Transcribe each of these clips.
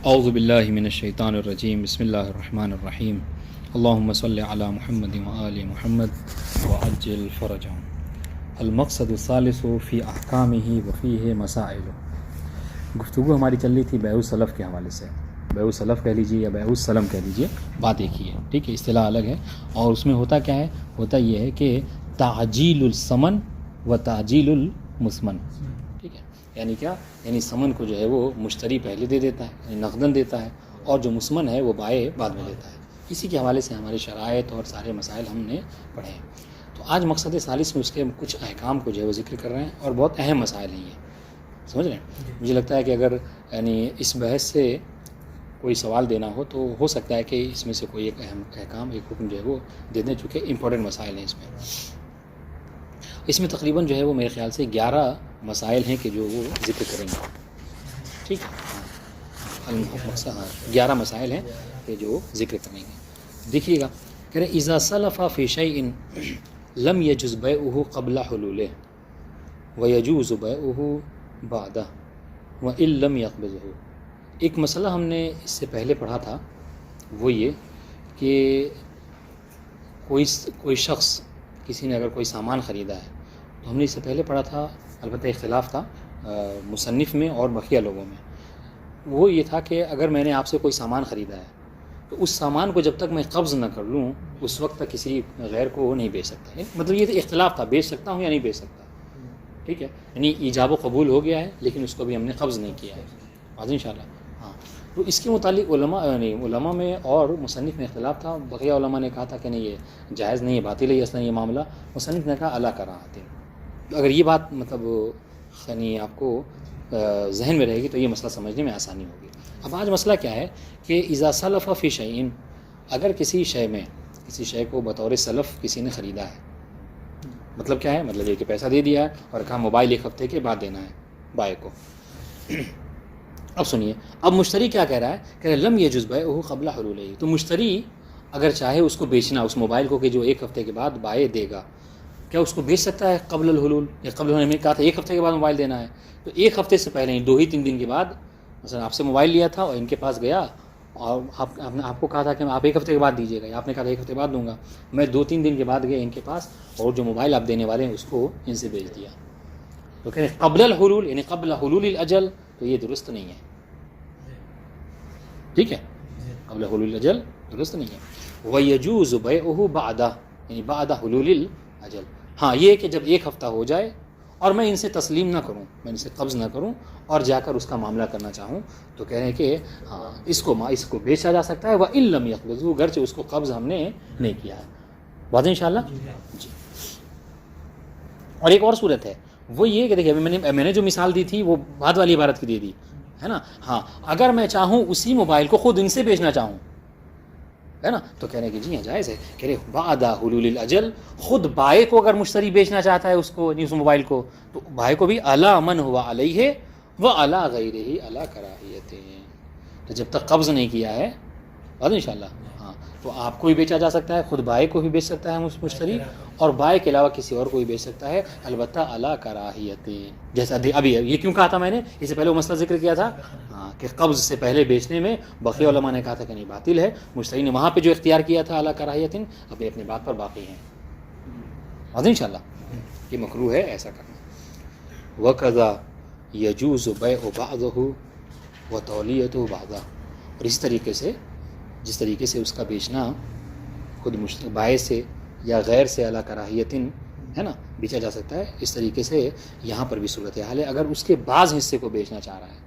اعوذ باللہ من الشیطان الرجیم بسم اللہ الرحمن الرحیم اللہم صلی علی محمد وآل محمد وعجل فرجہم. المقصد الثالث فی احکامہ وفیہ مسائل. گفتگو ہماری چل رہی تھی بیع السلف کے حوالے سے. بیع السلف کہہ لیجیے یا بیع السلم کہہ لیجیے، بات ایک ہی ہے، ٹھیک ہے، اصطلاح الگ ہے. اور اس میں ہوتا کیا ہے؟ ہوتا یہ ہے کہ تعجیل الثمن و تعجیل المثمن. ٹھیک ہے، یعنی کیا؟ یعنی ثمن کو جو ہے وہ مشتری پہلے دے دیتا ہے، یعنی نقداً دیتا ہے، اور جو مثمن ہے وہ بائع بعد میں دیتا ہے. اسی کے حوالے سے ہمارے شرائط اور سارے مسائل ہم نے پڑھے ہیں. تو آج مقصد ثالث میں اس کے کچھ احکام کو جو ہے وہ ذکر کر رہے ہیں، اور بہت اہم مسائل ہیں یہ، سمجھ رہے ہیں. مجھے لگتا ہے کہ اگر یعنی اس بحث سے کوئی سوال دینا ہو تو ہو سکتا ہے کہ اس میں سے کوئی ایک اہم احکام، ایک حکم جو ہے وہ دے دیں، چونکہ امپورٹنٹ مسائل ہیں. اس میں تقریباً جو ہے وہ میرے خیال سے 11 مسائل ہیں کہ جو وہ ذکر کریں گے. ٹھیک ہے، 11 مسائل ہیں کہ جو ذکر کریں گے. دیکھیے گا، کہہ رہے اذا سلف فی شیء لم یجز بیعہ قبل حلولہ ویجوز بیعہ بعدہ وان لم یقبضہ. ایک مسئلہ ہم نے اس سے پہلے پڑھا تھا، وہ یہ کہ کوئی شخص، کسی نے اگر کوئی سامان خریدا ہے تو ہم نے اس سے پہلے پڑھا تھا، البتہ اختلاف تھا مصنف میں اور بقیہ لوگوں میں. وہ یہ تھا کہ اگر میں نے آپ سے کوئی سامان خریدا ہے تو اس سامان کو جب تک میں قبض نہ کر لوں اس وقت تک کسی غیر کو نہیں بیچ سکتا. مطلب یہ اختلاف تھا، بیچ سکتا ہوں یا نہیں بیچ سکتا. ٹھیک ہے، یعنی ایجاب و قبول ہو گیا ہے لیکن اس کو بھی ہم نے قبض نہیں کیا ہے. آج انشاءاللہ. ہاں، تو اس کے متعلق علماء میں اور مصنف میں اختلاف تھا. بقیہ علماء نے کہا تھا کہ نہیں، یہ جائز نہیں ہے، باطل ہے اصلا یہ معاملہ. مصنف نے کہا اللہ کراہت. اگر یہ بات مطلب یعنی آپ کو ذہن میں رہے گی تو یہ مسئلہ سمجھنے میں آسانی ہوگی. اب آج مسئلہ کیا ہے کہ اذا سلف فی شیء، اگر کسی شے میں، کسی شے کو بطور سلف کسی نے خریدا ہے، مطلب کیا ہے؟ مطلب یہ کہ پیسہ دے دیا ہے اور کہا موبائل 1 ہفتے کے بعد دینا ہے بائع کو. اب سنیے، اب مشتری کیا کہہ رہا ہے کہ لم یجز بیعہ قبل حلولہ. تو مشتری اگر چاہے اس کو بیچنا، اس موبائل کو کہ جو 1 ہفتے کے بعد بائع دے گا، کیا اس کو بیچ سکتا ہے قبل الحلول؟ یا قبل الحلول میں کہا تھا 1 ہفتے کے بعد موبائل دینا ہے، تو 1 ہفتے سے پہلے 2 ہی 3 دن کے بعد مثلا آپ سے موبائل لیا تھا اور ان کے پاس گیا اور آپ کو کہا تھا کہ آپ 1 ہفتے کے بعد دیجیے گا، یا آپ نے کہا تھا 1 ہفتے بعد دوں گا. میں 2-3 دن کے بعد گیا ان کے پاس اور جو موبائل آپ دینے والے ہیں اس کو ان سے بیچ دیا. تو کہتے ہیں قبل الحلول، یعنی قبل حلول الاجل، تو یہ درست نہیں ہے. ٹھیک ہے، قبل حلول الاجل درست نہیں ہے. وَيَجُوزُ بَيْعُهُ بَعْدَ، یعنی بعد حلول الاجل. ہاں، یہ کہ جب 1 ہفتہ ہو جائے اور میں ان سے تسلیم نہ کروں، میں ان سے قبض نہ کروں اور جا کر اس کا معاملہ کرنا چاہوں، تو کہہ رہے ہیں کہ ہاں اس کو بیچا جا سکتا ہے. وَإِن لَمْ يَقْبِضْهُ، گرچہ اس کو قبض ہم نے نہیں کیا ہے. واضح انشاءاللہ جی. اور ایک اور صورت ہے، وہ یہ کہ دیکھیے میں نے جو مثال دی تھی وہ بعد والی عبارت کی دے دی ہے نا. ہاں، اگر میں چاہوں اسی موبائل کو خود ان سے بیچنا چاہوں، ہے نا، تو کہنے کہ جی ہاں جائز ہے. کہہ رہے بعد حلول الاجل، خود بائع کو اگر مشتری بیچنا چاہتا ہے اس کو، اس موبائل کو، تو بائع کو بھی الا من ہوا علیہ و الا غیرہ الا کراہیت. تو جب تک قبض نہیں کیا ہے، بات انشاءاللہ. ہاں، تو آپ کو بھی بیچا جا سکتا ہے، خود بائع کو بھی بیچ سکتا ہے مشتری، اور بائع کے علاوہ کسی اور کو بھی بیچ سکتا ہے، البتہ الا کراہیت. جیسا ابھی یہ کیوں کہا تھا میں نے؟ اس سے پہلے وہ مسئلہ ذکر کیا تھا ہاں کہ قبض سے پہلے بیچنے میں بقیہ علماء نے کہا تھا کہ نہیں باطل ہے. مشتری نے وہاں پہ جو اختیار کیا تھا الا کراہیت، ابھی اپنی بات پر باقی ہیں. واضح انشاءاللہ کہ مکروہ ہے ایسا کرنا. وَقَذَا يَجُوزُ بَيْعُ بَعْضِهِ وَتَوْلِيَتُهُ بَعْضَهِ. اور اس طریقے سے، جس طریقے سے اس کا بیچنا خود بائع سے یا غیر سے الا کراہیت ہے نا بیچا جا سکتا ہے، اس طریقے سے یہاں پر بھی صورتحال ہے. اگر اس کے بعض حصے کو بیچنا چاہ رہا ہے،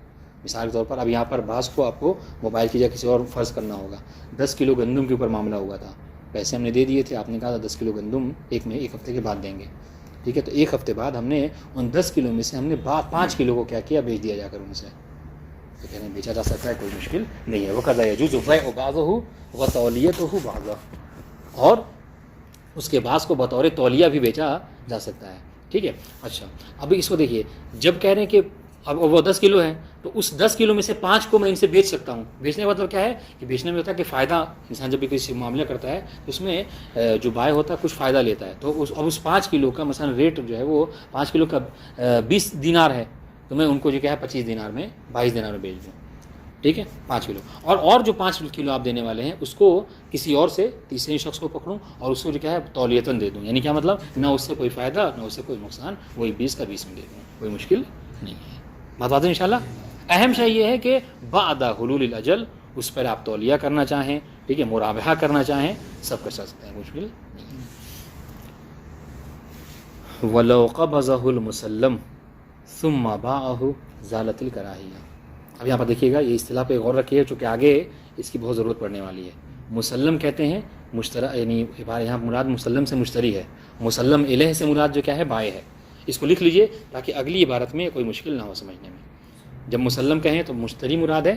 مثال کے طور پر اب یہاں پر بعض کو آپ کو موبائل کی جگہ کسی اور فرض کرنا ہوگا. 10 کلو گندم کے اوپر معاملہ ہوا تھا، پیسے ہم نے دے دیے تھے، آپ نے کہا تھا 10 کلو گندم 1 ہفتے کے بعد دیں گے. ٹھیک ہے، تو 1 ہفتے بعد ہم نے ان 10 کلو میں سے ہم نے 5 کلو کو کیا کیا، بیچ دیا جا کر ان سے. تو کہنے بیچا جا سکتا ہے، کوئی مشکل نہیں ہے. وَقَذَا يَجُوزُ بَيْعُ بَعْضِهِ وَتَوْلِيَتُهُ بَعْضَهِ، اور اس کے بعض کو بطور تولیہ بھی بیچا جا سکتا ہے. ٹھیک ہے. اچھا، ابھی اس کو دیکھیے، جب کہہ رہے ہیں کہ اب وہ 10 کلو ہے تو اس 10 کلو میں سے 5 کو میں ان سے بیچ سکتا ہوں. بیچنے کا مطلب کیا ہے کہ بیچنے میں ہوتا ہے کہ فائدہ، انسان جب بھی کسی معاملہ کرتا ہے تو اس میں جو بائع ہوتا ہے کچھ فائدہ لیتا ہے. تو اب اس 5 کلو کا مثلا ریٹ جو ہے وہ 5 کلو کا 20 دینار ہے، تو میں ان کو جو کیا ہے 25 دینار میں 22 دینار میں بیچ دوں. ٹھیک ہے 5 کلو، اور جو 5 کلو آپ دینے والے ہیں اس کو کسی اور سے تیسرے شخص کو پکڑوں اور اس کو جو کیا ہے تولیتاً دے دوں، یعنی کیا مطلب نہ اس سے کوئی فائدہ نہ اس سے کوئی نقصان، وہی 20 کا 20 میں دے دوں، کوئی مشکل نہیں ہے۔ بات بات انشاءاللہ۔ اہم شے یہ ہے کہ بعد حلول الاجل اس پر آپ تولیہ کرنا چاہیں، ٹھیک ہے، مرابحہ کرنا چاہیں، سب کر سکتے ہیں، مشکل نہیں ہے۔ وَلَوْ قَبَضَهُ الْمُسَلَّمُ ثُمَّ بَاعَهُ زَالَتِ الْكَرَاهِيَّةُ۔ اب یہاں پر دیکھیے گا، یہ اصطلاح پہ غور رکھیے چونکہ آگے اس کی بہت ضرورت پڑنے والی ہے۔ مسلم کہتے ہیں مشترک، یعنی یہاں مراد مسلم سے مشتری ہے، مسلم الیہ سے مراد جو کیا ہے بائع ہے۔ اس کو لکھ لیجئے تاکہ اگلی عبارت میں کوئی مشکل نہ ہو سمجھنے میں۔ جب مسلم کہیں تو مشتری مراد ہے،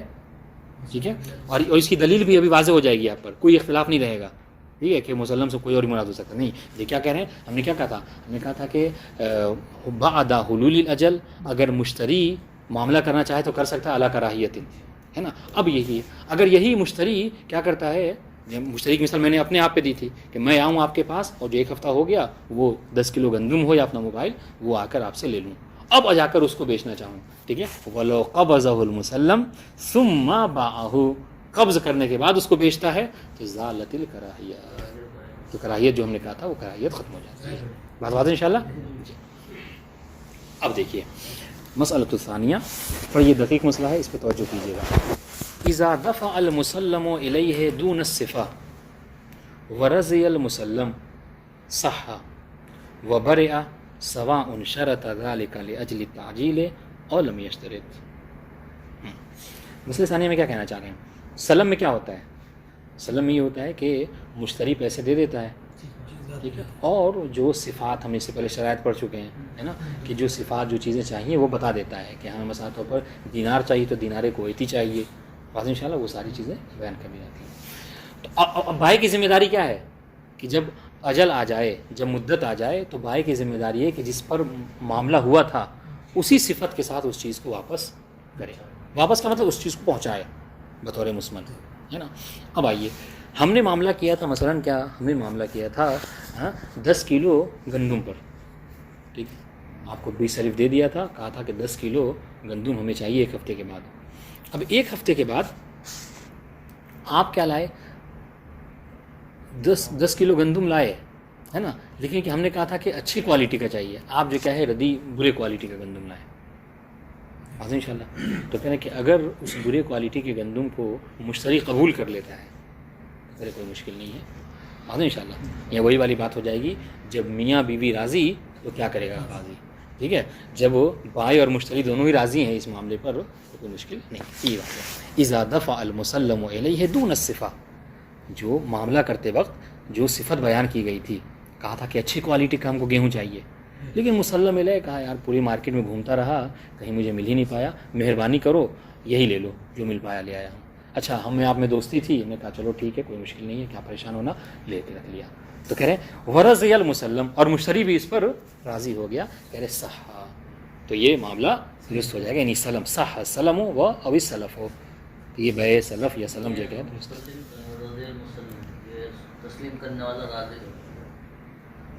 ٹھیک ہے، اور اس کی دلیل بھی ابھی واضح ہو جائے گی، آپ پر کوئی اختلاف نہیں رہے گا، ٹھیک ہے، کہ مسلم سے کوئی اور مراد ہو سکتا نہیں۔ یہ کیا کہہ رہے ہیں، ہم نے کیا کہا تھا، ہم نے کہا تھا کہ بعد حلول الاجل اگر مشتری معاملہ کرنا چاہے تو کر سکتا ہے علی کراہیت، ہے نا۔ اب یہی اگر یہی مشتری کیا کرتا ہے، مشتری کی مثال میں نے اپنے آپ پہ دی تھی کہ میں آؤں آپ کے پاس اور جو 1 ہفتہ ہو گیا وہ 10 کلو گندم ہو یا اپنا موبائل وہ آ کر آپ سے لے لوں، اب جا کر اس کو بیچنا چاہوں، ٹھیک ہے، وَلَوْ قَبَضَهُ الْمُسَلَّمُ ثُمَّ بَاعَهُ، قبض کرنے کے بعد اس کو بیچتا ہے تو زالت الکراہیہ، تو کراہیت جو ہم نے کہا تھا وہ کراہیت ختم ہو جاتی ہے۔ بات انشاءاللہ۔ اب دیکھیے مسئلۃ الثانیہ، پر یہ دقیق مسئلہ ہے، اس پہ توجہ کیجیے گا۔ اذا دفع المسلم الیہ دون الصفہ ورضی المسلم صح وبرئ سواء شرط ذلك لاجل التعجیل او لم یشترط۔ مسئلہ ثانیہ میں کیا کہنا چاہ رہے ہیں، سلم میں کیا ہوتا ہے، سلم میں یہ ہوتا ہے کہ مشتری پیسے دے دیتا ہے، ٹھیک ہے، اور جو صفات ہم اس سے پہلے شرائط پڑھ چکے ہیں، ہے نا، کہ جو صفات جو چیزیں چاہیے وہ بتا دیتا ہے کہ ہمیں مثال طور پر دینار چاہیے تو دینار کویتی چاہیے، بات انشاءاللہ وہ ساری چیزیں بیان کر دی جاتی ہیں۔ تو اب بھائی کی ذمہ داری کیا ہے کہ جب اجل آ جائے، جب مدت آ جائے تو بھائی کی ذمہ داری ہے کہ جس پر معاملہ ہوا تھا اسی صفت کے ساتھ اس چیز کو واپس کرے، واپس کا مطلب اس چیز کو پہنچائے بطور مسمن، ہے نا۔ اب آئیے، ہم نے معاملہ کیا تھا مثلاً، کیا ہم نے معاملہ کیا تھا 10 کلو گندم پر، ٹھیک، آپ کو 20 سلف دے دیا تھا، کہا تھا کہ 10 کلو گندم ہمیں چاہیے 1 ہفتے کے بعد۔ اب 1 ہفتے کے بعد آپ کیا لائے، 10 کلو گندم لائے، ہے نا، لیکن کہ ہم نے کہا تھا کہ اچھی کوالٹی کا چاہیے، آپ جو کیا ہے ردی برے کوالٹی کا گندم لائے، بات انشاءاللہ۔ تو کہنا کہ اگر اس برے کوالٹی کے گندم کو مشتری قبول کر لیتا ہے میرے کوئی مشکل نہیں ہے، بات انشاءاللہ۔ یہ وہی والی بات ہو جائے گی، جب میاں بیوی راضی تو کیا کرے گا قاضی، ٹھیک ہے، جب بھائی اور مشتری دونوں ہی راضی ہیں اس معاملے پر تو کوئی مشکل نہیں، یہ بات ہے۔ اذا دفع المسلم الیہ دون الصفہ، جو معاملہ کرتے وقت جو صفت بیان کی گئی تھی، کہا تھا کہ اچھی کوالٹی کا ہم کو گیہوں چاہیے، لیکن مسلم الیہ کہا یار پوری مارکیٹ میں گھومتا رہا کہیں مجھے مل ہی نہیں پایا، مہربانی کرو یہی لے لو، جو مل پایا لے آیا ہوں۔ اچھا ہمیں آپ میں دوستی تھی، ہم نے کہا چلو ٹھیک ہے کوئی مشکل نہیں ہے، کیا پریشان ہونا، لے کے رکھ لیا۔ تو کہہ رہے ہیں ورضی المسلم، اور مشتری بھی اس پر راضی ہو گیا، کہہ رہے صح، تو یہ معاملہ درست ہو جائے گا، یعنی سلم صح سلم ہو او السلف ہو، تو یہ بے سلف یا سلم جو ہے تسلیم کرنے والا راضی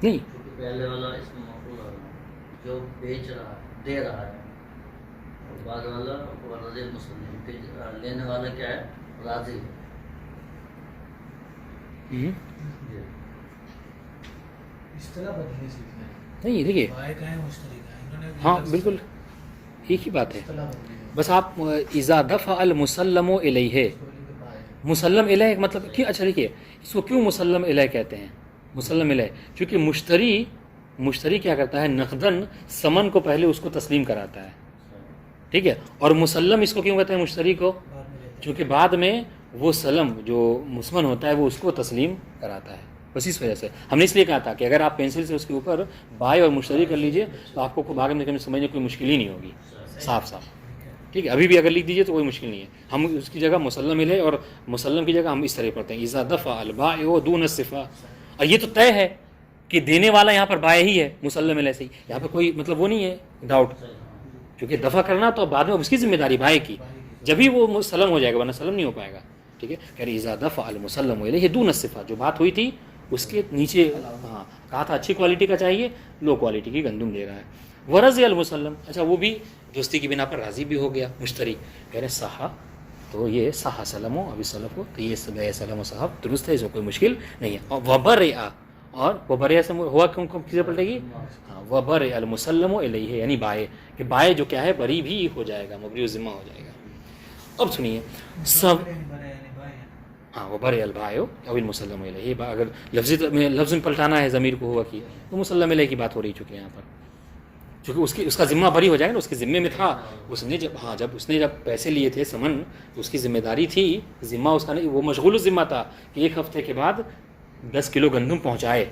نہیں، پہلے والا اس میں معقول آ رہا ہے، جو بیچ رہا ہے دے رہا ہے، اور بعد والا رضی مسلم کے لینے والا کیا ہے، راضی ہے۔ نہیں دیکھیے، ہاں بالکل ایک ہی بات ہے، بس آپ اذا دفع المسلم الیہ، مسلم الیہ مطلب کہ اچھا دیکھیے اس کو کیوں مسلم الیہ کہتے ہیں، مسلم الیہ چونکہ مشتری کیا کرتا ہے، نقدن سمن کو پہلے اس کو تسلیم کراتا ہے، ٹھیک ہے، اور مسلم اس کو کیوں کہتے ہیں مشتری کو، چونکہ بعد میں وہ سلم جو مسمن ہوتا ہے وہ اس کو تسلیم کراتا ہے، بس اس وجہ سے ہم نے اس لیے کہا تھا کہ اگر آپ پینسل سے اس کے اوپر بائی اور مشتری کر لیجئے تو آپ کو بعد میں سمجھنے کوئی مشکل ہی نہیں ہوگی، صاف صاف، ٹھیک ہے، ابھی بھی اگر لکھ دیجئے تو کوئی مشکل نہیں ہے، ہم اس کی جگہ مسلم الیہ اور مسلم کی جگہ ہم اس طرح پڑھتے ہیں اذا دفع البائع دون الصفہ، اور یہ تو طے ہے کہ دینے والا یہاں پر بائع ہی ہے مسلم الیہ سے، یہاں پہ کوئی مطلب وہ نہیں ہے ڈاؤٹ، کیونکہ دفع کرنا تو بعد میں اس کی ذمہ داری بائع کی، جبھی وہ سلم ہو جائے گا ورنہ سلم نہیں ہو پائے گا، ٹھیک ہے، کہ اذا دفع المسلم الیہ دون الصفہ، جو بات ہوئی تھی اس کے نیچے، ہاں کہا تھا اچھی کوالٹی کا چاہیے، لو کوالٹی کی گندم دے رہا ہے، ورضی المسلم، اچھا وہ بھی دوستی کی بنا پر راضی بھی ہو گیا مشتری، کہہ رہے صحا، تو یہ صح سلم و ابھی سلف ہو، تو یہ بے سلم و صاحب درست ہے، اس میں کوئی مشکل نہیں ہے. اور وبرئ، اور وبرئ سے ہوا کیوں کسے پلٹے گی؟ ہاں وبرئ المسلم الیہ، یعنی بائے، کہ بائے جو کیا ہے بری بھی ہو جائے گا، مبری ذمہ ہو جائے گا. اب سنیے سب، ہاں وبرئ البائے او المسلم الیہ، اگر لفظ میں پلٹانا ہے ضمیر کو ہوا کی، تو مسلم الیہ کی بات ہو رہی چکی ہے یہاں پر، چونکہ اس کا ذمہ بری ہو جائے گا نا، اس کے ذمے میں تھا، اس نے جب اس نے پیسے لیے تھے سمن، تو اس کی ذمہ داری تھی، ذمہ اس کا نہیں، وہ مشغول الذمہ تھا کہ 1 ہفتے کے بعد 10 کلو گندم پہنچائے.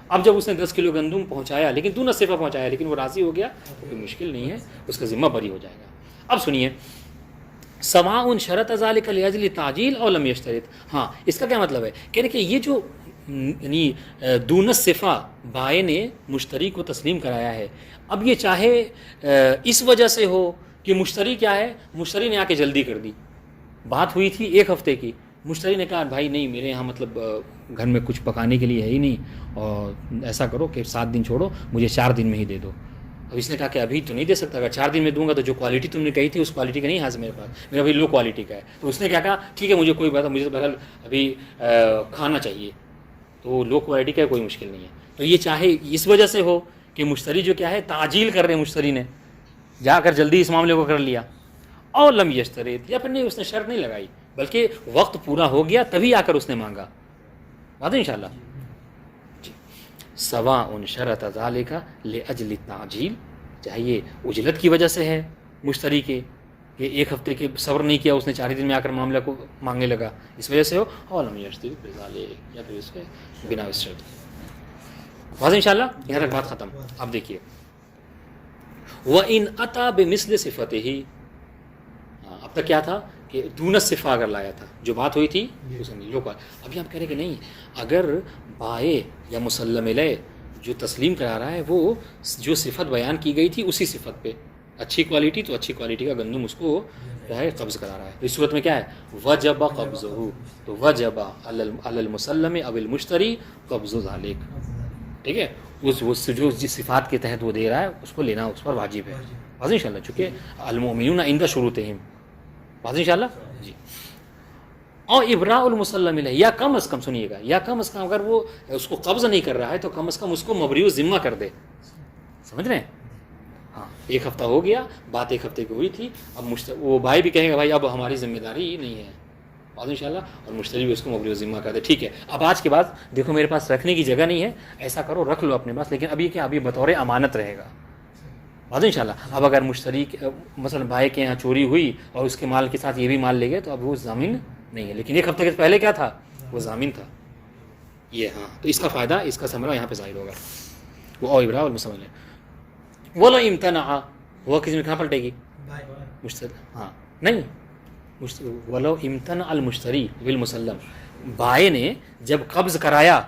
اب جب اس نے 10 کلو گندم پہنچایا، لیکن دون صفہ پہنچایا، لیکن وہ راضی ہو گیا، تو کوئی مشکل نہیں ہے، اس کا ذمہ بری ہو جائے گا. اب سنیے سواء شرط ذلك لاجل تعجیل او لم یشترط. ہاں اس کا کیا مطلب ہے؟ کہنے کہ یہ جو یعنی دون صفہ بائے نے مشتری کو تسلیم کرایا ہے، اب یہ چاہے اس وجہ سے ہو کہ مشتری کیا ہے، مشتری نے آ کے جلدی کر دی، بات ہوئی تھی 1 ہفتے کی، مشتری نے کہا بھائی نہیں میرے یہاں مطلب گھر میں کچھ پکانے کے لیے ہے ہی نہیں، اور ایسا کرو کہ 7 دن چھوڑو، مجھے 4 دن میں ہی دے دو. اب اس نے کہا کہ ابھی تو نہیں دے سکتا، اگر 4 دن میں دوں گا تو جو کوالٹی تم نے کہی تھی اس کوالٹی کا نہیں حاضر میرے پاس، میرا ابھی لو کوالٹی کا ہے. تو اس نے کیا کہا ٹھیک ہے مجھے کوئی بات، مجھے بہرحال ابھی کھانا چاہیے، تو لو کوالٹی کا کوئی مشکل نہیں ہے. تو یہ چاہے اس وجہ سے ہو کہ مشتری جو کیا ہے تعجیل کر رہے، مشتری نے جا کر جلدی اس معاملے کو کر لیا، اور لم یشترط، یا پھر نہیں اس نے شرط نہیں لگائی، بلکہ وقت پورا ہو گیا تبھی آ کر اس نے مانگا. بات ہے انشاءاللہ. سواء شرط ذلك لاجل التعجیل، چاہے یہ اجلت کی وجہ سے ہے مشتری کے، کہ 1 ہفتے کے صبر نہیں کیا اس نے، 4 دن میں آ کر معاملہ کو مانگنے لگا، اس وجہ سے ہو، اور لم یشترط بذلك، یا پھر اس کے بنا اس شرط. واضح انشاءاللہ، یہاں تک بات ختم. اب دیکھیے وَإِنْ أَتَى بِمِثْلِ صِفَتِهِ، اب تک کیا تھا کہ دون صفہ اگر لایا تھا، جو بات ہوئی تھی اس نے لوگ. ابھی ہم کہہ رہے کہ نہیں، اگر بائے یا مسلم علیہ جو تسلیم کرا رہا ہے وہ جو صفت بیان کی گئی تھی اسی صفت پہ، اچھی کوالٹی تو اچھی کوالٹی کا گندم اس کو جو ہے قبض کرا رہا ہے، اس صورت میں کیا ہے وجب قبضہ، تو وجب علی المسلم او المشتری قبض ذلک. ٹھیک ہے، اس جو جس صفات کے تحت وہ دے رہا ہے اس کو لینا اس پر واجب ہے. واضح انشاءاللہ، چونکہ المؤمنون عند شروطہم. واضح انشاءاللہ جی. اور ابراء المسلم علیہ، یا کم از کم سنیے گا، یا کم از کم اگر وہ اس کو قبض نہیں کر رہا ہے تو کم از کم اس کو مبری ذمہ کر دے. سمجھ رہے ہیں؟ ہاں 1 ہفتہ ہو گیا، بات 1 ہفتے کی ہوئی تھی، اب وہ بھائی بھی کہیں گے بھائی اب ہماری ذمہ داری ہی نہیں ہے. واضح انشاءاللہ، اور مشتری بھی اس کو مبری ذمہ کر دے. ٹھیک ہے، اب آج کے بعد دیکھو میرے پاس رکھنے کی جگہ نہیں ہے، ایسا کرو رکھ لو اپنے پاس، لیکن ابھی کیا، ابھی بطور امانت رہے گا. واضح انشاءاللہ. اب اگر مشتری مثلا بھائی کے یہاں چوری ہوئی اور اس کے مال کے ساتھ یہ بھی مال لے گئے تو اب وہ ضامن نہیں ہے، لیکن 1 ہفتے کے پہلے کیا تھا، وہ ضامن تھا. یہ ہاں، تو اس کا فائدہ، اس کا ثمرہ یہاں پہ ظاہر ہوگا. وہ او ابراء المسلم علیہ ولو امتنع، وہ کسی میں کہاں پلٹے گی مشتری، ہاں نہیں، ولو امتنع المشتری بالمسلم، بائے نے جب قبض کرایا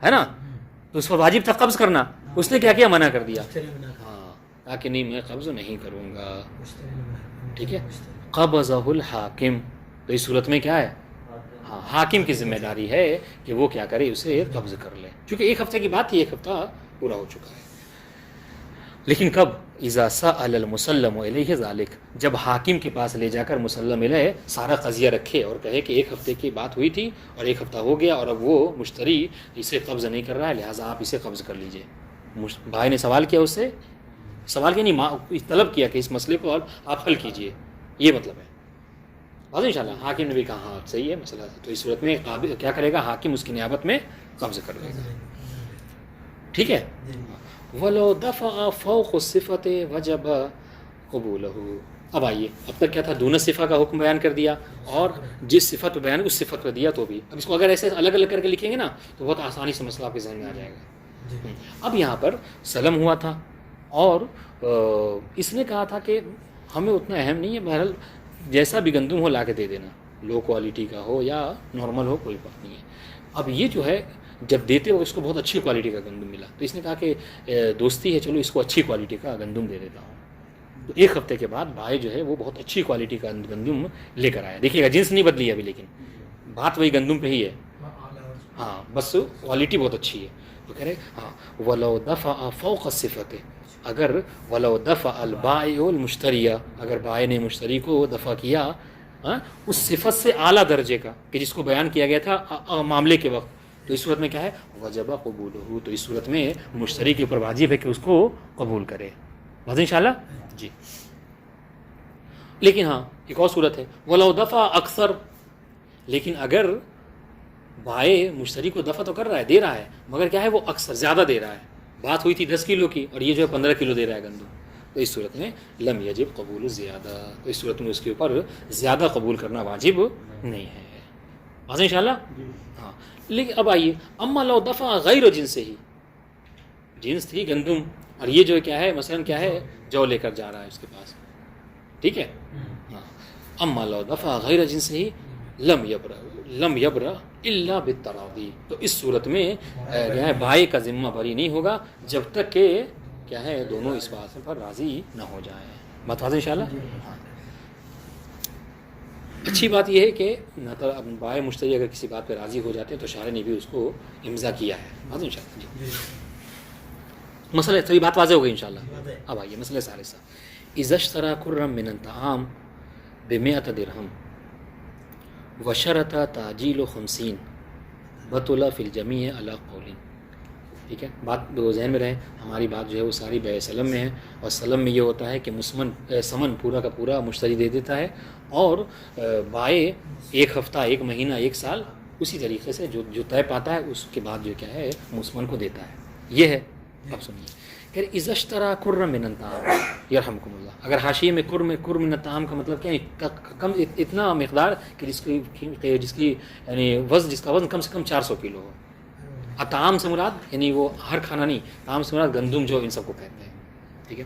ہے نا تو اس پر واجب تھا قبض کرنا، اس نے کیا کیا، منع کر دیا. ہاں کہا کہ نہیں میں قبض نہیں کروں گا. ٹھیک ہے، قبضہ الحاکم، تو اس صورت میں کیا ہے، ہاں حاکم کی ذمہ داری ہے کہ وہ کیا کرے، اسے قبض کر لے، چونکہ 1 ہفتے کی بات تھی، 1 ہفتہ پورا ہو چکا ہے. لیکن کب، اذا سأل المسلم الیہ ذلک، جب حاکم کے پاس لے جا کر مسلم علیہ سارا قضیہ رکھے اور کہے کہ 1 ہفتے کی بات ہوئی تھی اور 1 ہفتہ ہو گیا اور اب وہ مشتری اسے قبض نہیں کر رہا ہے، لہٰذا آپ اسے قبض کر لیجئے. بھائی نے سوال کیا، اس سے سوال کیا نہیں، طلب کیا کہ اس مسئلے کو آپ حل کیجئے، یہ مطلب ہے. واضح انشاءاللہ. حاکم نے بھی کہا ہاں صحیح ہے مسئلہ، تو اس صورت میں کیا کرے گا، حاکم اس کی نیابت میں قبض کر لے گا. ٹھیک ہے. وَلَوْ دَفَعَ فَوْقُ الصِّفَةِ وَجَبَ قبولہ. اب آئیے، اب تک کیا تھا، دون صفہ کا حکم بیان کر دیا اور جس صفت پہ بیان اس صفت پہ دیا، تو بھی اب اس کو اگر ایسے الگ الگ کر کے لکھیں گے نا تو بہت آسانی سے مسئلہ آپ کے ذہن میں آ جائے گا. اب یہاں پر سلم ہوا تھا اور اس نے کہا تھا کہ ہمیں اتنا اہم نہیں ہے، بہرحال جیسا بھی گندم ہو لا کے دے دینا، لو کوالٹی کا ہو یا نارمل ہو، کوئی بات نہیں ہے. اب یہ جو ہے جب دیتے ہو اس کو بہت اچھی کوالٹی کا گندم ملا، تو اس نے کہا کہ دوستی ہے، چلو اس کو اچھی کوالٹی کا گندم دے دیتا ہوں. تو 1 ہفتے کے بعد بھائی جو ہے وہ بہت اچھی کوالٹی کا گندم لے کر آیا. دیکھیے گا جنس نہیں بدلی ابھی، لیکن بات وہی گندم پہ ہی ہے. ہاں بس کوالٹی بہت اچھی ہے. تو کہہ رہے ہاں وَلَوْ دَفَعَ فَوْقَ الصِّفَةِ، اگر وَلَوْ دَفَعَ الْبَائِعُ الْمُشْتَرِيَ، اگر بائع نے مشتری کو دفع کیا اس صفت سے اعلیٰ درجے کا کہ جس کو بیان کیا گیا تھا معاملے کے وقت، تو اس صورت میں کیا ہے وجب قبولہ، تو اس صورت میں مشتری کے اوپر واجب ہے کہ اس کو قبول کرے. بات انشاءاللہ جی. لیکن ہاں ایک اور صورت ہے ولو دفع اکثر، لیکن اگر بائے مشتری کو دفع تو کر رہا ہے، دے رہا ہے، مگر کیا ہے وہ اکثر زیادہ دے رہا ہے. بات ہوئی تھی 10 کلو کی اور یہ جو ہے 15 کلو دے رہا ہے گندم، تو اس صورت میں لم یجب قبول زیادہ، تو اس صورت میں اس کے اوپر زیادہ قبول کرنا واجب نہیں ہے. بات انشاءاللہ ہاں. لیکن اب آئیے اما لو دفع غیر جنس ہی، جنس تھی گندم اور یہ جو کیا ہے مثلا کیا ہے جو لے کر جا رہا ہے اس کے پاس، ٹھیک ہے. ہاں اما لو دفع غیر جنس ہی لم یبرا الا بالتراضی، تو اس صورت میں کیا ہے بھائی کا ذمہ بری نہیں ہوگا جب تک کہ کیا ہے دونوں اس بات پر راضی نہ ہو جائیں. بتا دیں انشاءاللہ. ہاں اچھی بات یہ ہے کہ بائے مشتری اگر کسی بات پہ راضی ہو جاتے ہیں تو شارع نے بھی اس کو امضا کیا ہے. بات انشاءاللہ جی. مسئلہ سبھی بات واضح ہو گئی انشاءاللہ. اب آئیے مسئلہ ثالثہ اذا اشترى كرا من الطعام ب100 درہم وشرط تعجیل 50 بطل فی الجمیع علی قول. ٹھیک ہے، بات دو ذہن میں رہے، ہماری بات جو ہے وہ ساری بیع سلم میں ہے، اور سلم میں یہ ہوتا ہے کہ سمن پورا کا پورا مشتری دے دیتا ہے اور بائع 1 ہفتہ 1 مہینہ 1 سال اسی طریقے سے جو طے پاتا ہے اس کے بعد جو کیا ہے مسمن کو دیتا ہے. یہ ہے. اب سنیے کہ اذا اشترى كرا من الطعام یرحمکم اللہ، اگر حاشیے میں کر من الطعام کا مطلب کیا ہے کم اتنا مقدار کہ جس کی یعنی جس کا وزن کم سے کم 400 کلو ہو. طعام سے مراد یعنی وہ ہر کھانا نہیں، طعام سے مراد گندم جو ان سب کو کہتے ہیں. ٹھیک ہے.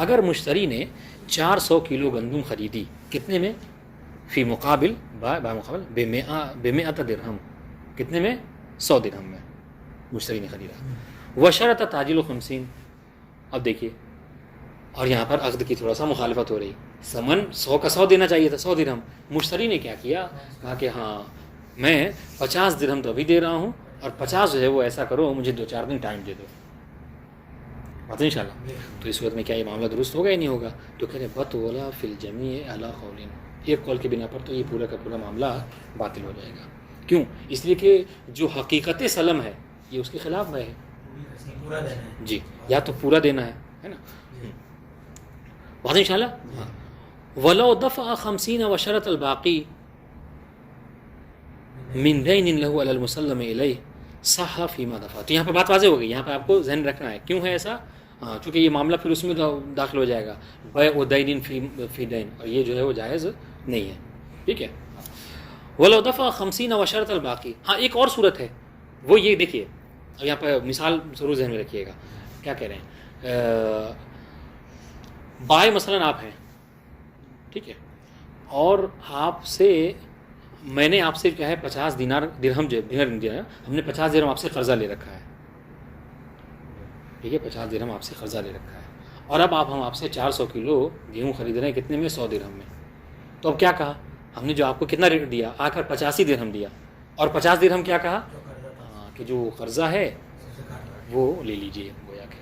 اگر مشتری نے 400 کلو گندم خریدی کتنے میں فی مقابل مقابل ب100 درہم، کتنے میں 100 درہم میں مشتری نے خریدا. وشرط تعجیل 50. اب دیکھیے اور یہاں پر عقد کی تھوڑا سا مخالفت ہو رہی. سمن 100 کا 100 دینا چاہیے تھا 100 درہم، مشتری نے کیا کیا کہا کہ ہاں میں 50 درہم تو ابھی دے رہا ہوں اور 50 جو ہے وہ ایسا کرو مجھے 2-4 دن ٹائم دے دو. بات ان شاء اللہ. تو اس وقت میں کیا یہ معاملہ درست ہوگا یا نہیں ہوگا؟ تو کہہ رہے بطولا فی الجمیع علی قولین، ایک قول کے بنا پر تو یہ پورا کا پورا معاملہ باطل ہو جائے گا. کیوں؟ اس لیے کہ جو حقیقت سلم ہے یہ اس کے خلاف میں ہے. جی یا تو پورا دینا ہے نا. بات ان شاء اللہ. ولو دفع 50 وشرط الباقی من دین له علی المسلم الیہ صح فیما دفع. تو یہاں پہ بات واضح ہو گئی، یہاں پہ آپ کو ذہن رکھنا ہے کیوں ہے ایسا. ہاں چونکہ یہ معاملہ پھر اس میں داخل ہو جائے گا بیع دین فی دین، اور یہ جو ہے وہ جائز نہیں ہے. ٹھیک ہے. ولو دفع 50 وشرط الباقی. ہاں ایک اور صورت ہے وہ یہ دیکھیے، اب یہاں پہ مثال ضرور ذہن میں رکھیے گا. کیا کہہ رہے ہیں؟ بائے مثلا آپ ہیں، ٹھیک ہے، اور آپ سے میں نے آپ سے کیا ہے 50 درہم ہم نے 50 درہم آپ سے قرضہ لے رکھا ہے. ٹھیک ہے، 50 درہم آپ سے قرضہ لے رکھا ہے اور اب ہم آپ سے 400 کلو گیہوں خرید رہے ہیں کتنے میں 100 درہم میں. تو اب کیا کہا ہم نے جو آپ کو کتنا ریٹ دیا آ کر 85 درہم دیا اور 50 درہم کیا کہا کہ جو قرضہ ہے وہ لے لیجئے گویا کہ.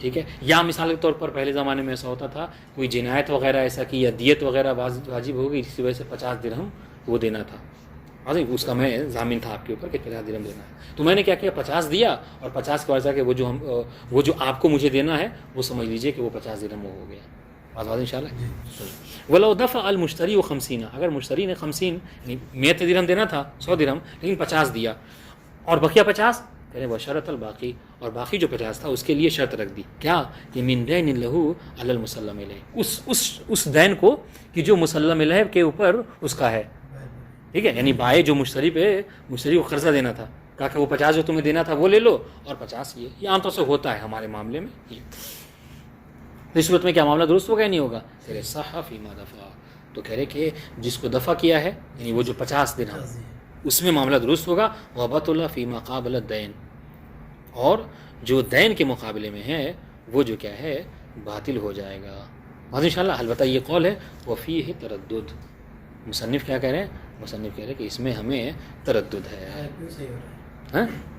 ٹھیک ہے. یا مثال کے طور پر پہلے زمانے میں ایسا ہوتا تھا کوئی جنایت وغیرہ ایسا کی یا دیت وغیرہ واجب ہو گئی، اسی وجہ سے 50 درہم وہ دینا تھا. اس کا میں ضامن تھا آپ کے اوپر کہ 50 درہم دینا ہے. تو میں نے کیا کیا 50 دیا اور 50 کے وجہ کہ وہ جو آپ کو مجھے دینا ہے وہ سمجھ لیجئے کہ وہ 50 درہم ہو گیا. بات ان شاء اللہ. ولو دفع المشتری 50، اگر مشتری نے 50 یعنی 100 درہم دینا تھا 100 درہم لیکن 50 دیا اور بقیہ 50 کہے وشرط الباقی، اور باقی جو 50 تھا اس کے لیے شرط رکھ دی کیا کہ من دین لہ علی المسلم علیہ، اس دین کو کہ جو مسلم علیہ کے اوپر اس کا ہے. ٹھیک ہے. یعنی بائے جو مشتری کو قرضہ دینا تھا کہا کہ وہ 50 جو تمہیں دینا تھا وہ لے لو اور 50 یہ عام طور سے ہوتا ہے ہمارے معاملے میں. اس صورت میں کیا معاملہ درست ہوگا یا نہیں ہوگا؟ صح فیما دفع. تو کہہ رہے کہ جس کو دفع کیا ہے یعنی وہ جو 50 درہم اس میں معاملہ درست ہوگا. وبطل فیما قابل الدین، اور جو دین کے مقابلے میں ہے وہ جو کیا ہے باطل ہو جائے گا. بات ان شاء اللہ. البتہ یہ قول ہے وفیہ تردد. مصنف کیا کہہ رہے ہیں؟ مصنف کہہ رہے ہیں کہ اس میں ہمیں تردد ہے.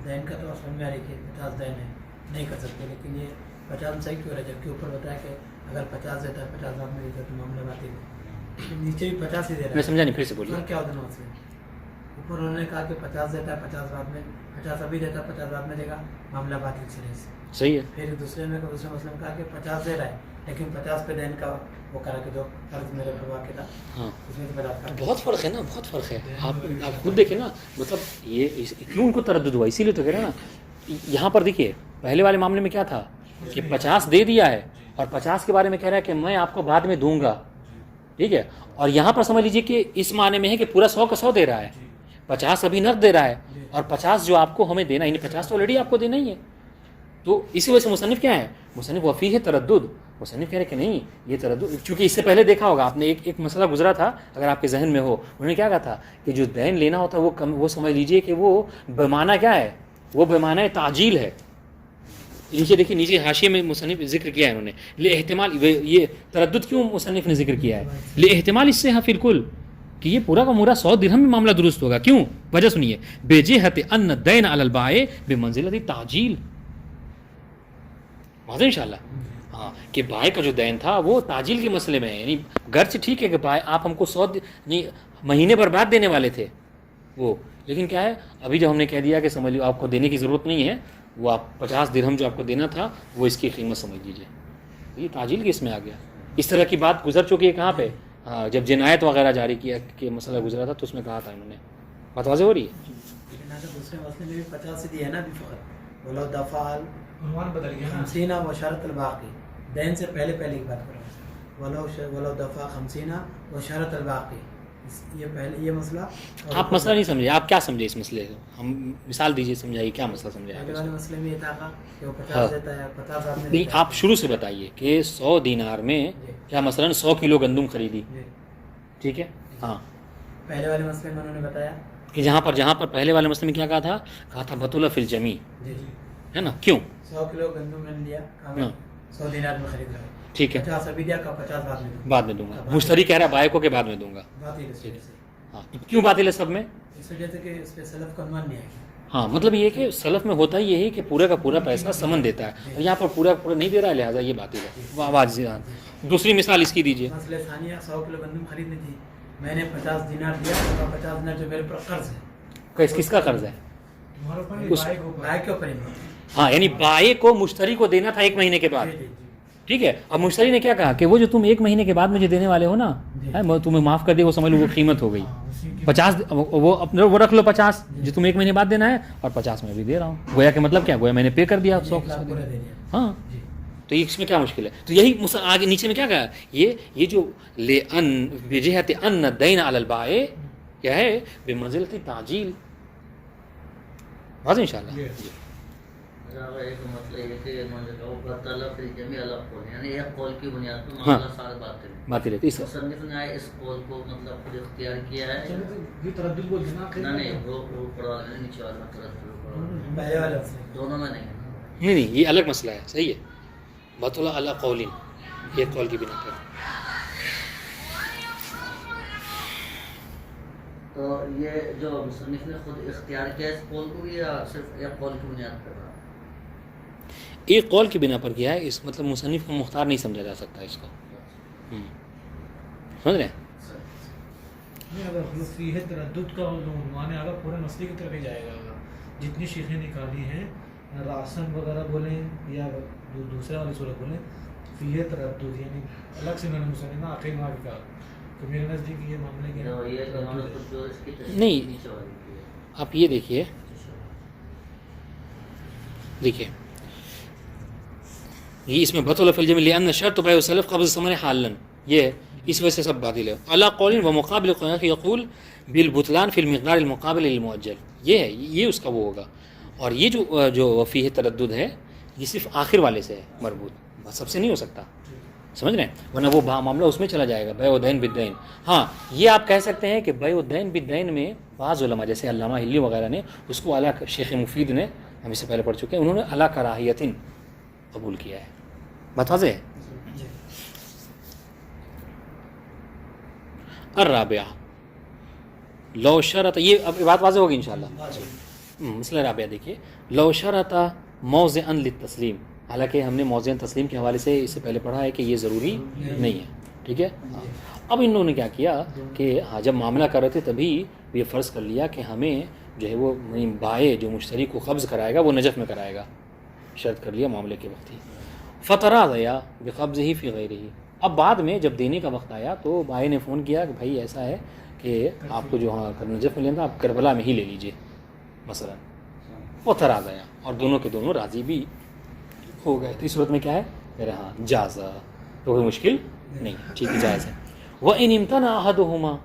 دین کا تو سمجھ میں آ رہی کہ 50 دین ہے نہیں کر سکتے، لیکن یہ 50 صحیح کیوں رہا ہے جبکہ اوپر بتایا کہ اگر 50 دیتا ہے 50 آپ میں دیتا تو معاملہ باطل ہے. نیچے بھی 50 ہی دے رہا میں ہے. سمجھا نہیں, پھر سے بولیے. اوپر کیا ہوتا ہے مسئلہ؟ اوپر انہوں نے کہا کہ 50 دیتا ہے 50 بعد میں, 50 ابھی دیتا ہے 50 بعد میں دے گا, معاملہ باطل سرے سے. صحیح ہے. پھر دوسرے مسئلے میں کہا کہ 50 دے رہا ہے لیکن 50 پہ دین کا وہ کرا کہ جو قرض میرے پر واقع تھا ہاں اس میں تو 50 کا. بہت فرق ہے نا, بہت فرق ہے. آپ خود دیکھیں نا, مطلب یہ کیوں ان کو تردد ہوا, اسی لیے تو کہہ رہے ہیں نا. یہاں پر دیکھیے پہلے والے معاملے میں کیا تھا کہ 50 دے دیا ہے اور 50 کے بارے میں کہہ رہا ہے کہ میں آپ کو بعد میں دوں گا, ٹھیک ہے. اور یہاں پر سمجھ لیجیے کہ اس معنی میں ہے کہ پورا 100 کا 100 دے رہا ہے, 50 ابھی نقد دے رہا ہے اور 50 جو آپ کو ہمیں دینا ہے, 50 تو آلریڈی آپ کو دینا ہی ہے. تو اسی وجہ سے مصنف کیا ہے, مصنف وفی ہے تردد. مصنف کہہ رہے کہ نہیں یہ تردد, چونکہ اس سے پہلے دیکھا ہوگا آپ نے ایک مسئلہ گزرا تھا اگر آپ کے ذہن میں ہو, انہوں نے کیا کہا تھا کہ جو دین لینا ہوتا ہے وہ سمجھ لیجئے کہ وہ بمانہ کیا ہے, وہ بمانہ تعجیل ہے. نیچے دیکھیے, نیچے حاشیے میں مصنف ذکر کیا ہے انہوں نے, احتمال یہ تردد کیوں مصنف نے ذکر کیا ہے, احتمال اس سے ہے بالکل کہ یہ پورا کا پورا 100 درہم میں معاملہ درست ہوگا. کیوں, وجہ سنیے, بجہت ان الدین علی البائع بمنزلۃ تعجیل. واضح انشاءاللہ. ہاں کہ بائع کا جو دین تھا وہ تعجیل کے مسئلے میں ہے, یعنی گرچہ ٹھیک ہے کہ بائع آپ ہم کو 100 مہینے پر بعد دینے والے تھے وہ, لیکن کیا ہے ابھی جب ہم نے کہہ دیا کہ سمجھ لو آپ کو دینے کی ضرورت نہیں ہے, وہ آپ 50 درہم جو آپ کو دینا تھا وہ اس کی قیمت سمجھ لیجیے. یہ تعجیل کے اس میں آ گیا. اس طرح کی بات گزر چکی ہے کہاں پہ, ہاں جب جنایت وغیرہ جاری کیا کہ مسئلہ گزرا تھا تو اس میں کہا تھا انہوں نے. بات واضح ہو رہی ہے. دوسرے مسئلے میں بھی 50 سے دیا ہے نا ابھی فقط, ولو دفع عنوان بدل گیا نا, 50 و شرط الباقی, دین سے پہلے کی بات کر رہا ہوں, ولو دفع 50 و شرط الباقی. یہ پہلے یہ مسئلہ آپ مسئلہ نہیں سمجھے, آپ کیا سمجھے اس مسئلے کو, ہم مثال دیجیے, سمجھائیے کیا مسئلہ سمجھے پہلے والے آپ. مسئلے میں یہ تھا کہ وہ 50 دیتا ہے, 50 آپ نے نہیں, آپ شروع سے بتائیے کہ 100 دینار میں کیا مثلا 100 کلو گندم خریدی, ٹھیک ہے. ہاں پہلے والے مسئلے میں انہوں نے بتایا کہ جہاں پر پہلے والے مسئلے میں کیا کہا تھا بطولہ فی الجمی, جی ہے نا. کیوں, 100 کلو گندم میں نے لیا, 100 دینار میں خرید رہا ہے, ٹھیک ہے, 50 ابھی دیا, 50 بعد میں دوں گا. مشتری کہہ رہا ہے بائع کو کہ بعد میں دوں گا. ہاں کیوں باطل ہے سب میں, اس وجہ سے کہ اس پہ سلف کا عنوان نہیں آئے گا. ہاں مطلب یہ کہ سلف میں ہوتا ہی یہی کہ پورا کا پورا پیسہ سمن دیتا ہے, اور یہاں پر پورا نہیں دے رہا ہے, لہٰذا یہ باطل ہے. آواز دوسری مثال اس کی دیجیے. مسئلہ ثانیہ 100 کلو گندم خریدنی تھی, میں نے 50 دینار دیا, اور 50 دینار جو میرے پر قرض ہے, کس کا قرض ہے, تمہارے اوپر نہیں, اس- بھائی کو بھائی کے اوپر ہی. ہاں یعنی بائع کو مشتری کو دینا تھا 1 مہینے کے بعد, ٹھیک ہے. اب مشتری نے کیا کہا کہ وہ جو تم 1 مہینے کے بعد مجھے دینے والے ہو نا, میں تمہیں معاف کر دے, وہ سمجھ لو وہ قیمت ہو گئی 50, وہ رکھ لو 50 جو تم 1 مہینے بعد دینا ہے, اور 50 میں بھی دے رہا ہوں. گویا کہ مطلب کیا, گویا میں نے پے کر دیا 100. ہاں تو اس میں کیا مشکل ہے. تو یہی آگے نیچے میں کیا کہا, یہ جو لے ان بجہت ان الدین علی البائع کیا ہے, بمنزلۃ تعجیل. واضح انشاءاللہ. ایک مطلب یہ کہ بطل فی جمیع القول, یعنی ایک قول کی بنیاد پر ہاں. معاملہ سارے باطل ہے. باطل ہے. اس مصنف نے اس قول کو مطلب خود اختیار کیا ہے, یہ تردد کو جنا نہیں وہ پڑھا لینا, نیچے والا تردد پہلے والے مسئلے دونوں میں نہیں. نہیں یہ الگ مسئلہ ہے, صحیح ہے. بطولہ علی قولین, ایک قول کی بنا پر. تو یہ جو مصنف نے خود اختیار کیا اس قول کو, یا صرف ایک قول کی بنیاد پر رہا؟ ایک قول کی بنا پر کیا ہے, اس مطلب مصنف کو مختار نہیں سمجھا جا سکتا اس کو. سمجھ رہے ہیں. نہیں, اگر فیہ تردد کا جو عنوان ہے, اگر پورے مسئلے کی طرف ہی جائے گا, جتنی شیخیں نکالی ہیں, راسن وغیرہ بولیں یا دوسرے والی صورت بولیں, فیہ تردد یعنی الگ سے میں نے مصنف نے آخر میں کہا کہ میرے نزدیک یہ معاملے کے تو یہ تو انہوں نے خود جو اس کی تشریح نہیں. نیچے والی کی ہے. آپ یہ دیکھیے یہ اس میں بطولہ فی الجمی لأن شرط بیع السلف قبض ثمن حالا, یہ اس وجہ سے سب باطل ہے. علی قول و مقابل قول یقول بالبطلان فی المقدار المقابل للمؤجل, یہ ہے, یہ اس کا وہ ہوگا. اور یہ جو فیہ تردد ہے یہ صرف آخر والے سے ہے مربوط, سب سے نہیں ہو سکتا. سمجھ رہے ہیں, ورنہ وہ معاملہ اس میں چلا جائے گا بیع الدین بالدین. ہاں یہ آپ کہہ سکتے ہیں کہ بیع الدین بالدین میں بعض علماء جیسے علامہ ہلی وغیرہ نے اس کو اعلیٰ, شیخ مفید نے, ہم اس سے پہلے پڑھ چکے ہیں, انہوں نے اعلیٰ کراہیت قبول کیا ہے. بات واضح ہے. الرابعہ لو شرط, یہ اب بات واضح ہوگی انشاءاللہ. مسئلہ رابعہ دیکھیے, لو شرط موضعا للتسلیم, حالانکہ ہم نے موضع تسلیم کے حوالے سے اس سے پہلے پڑھا ہے کہ یہ ضروری نہیں ہے, ٹھیک ہے. اب ان لوگوں نے کیا کیا کہ ہاں جب معاملہ کر رہے تھے تبھی یہ فرض کر لیا کہ ہمیں جو ہے وہ بائع جو مشتری کو قبض کرائے گا وہ نجف میں کرائے گا، شرط کر لیا معاملے کے وقت ہی. فتراضیا بقبضہ فی غیرہ. اب بعد میں جب دینے کا وقت آیا تو بھائی نے فون کیا کہ بھائی ایسا ہے کہ آپ کو جو ہاں نجف میں لینا آپ کربلا میں ہی لے لیجئے مثلا. فتراضیا اور دونوں کے دونوں راضی بھی ہو گئے. تو اس صورت میں کیا ہے میرے ہاں جازا، تو کوئی مشکل نہیں، ٹھیک ہے جائز ہے. وَإِنِ امْتَنَعَ أَحَدُهُمَا.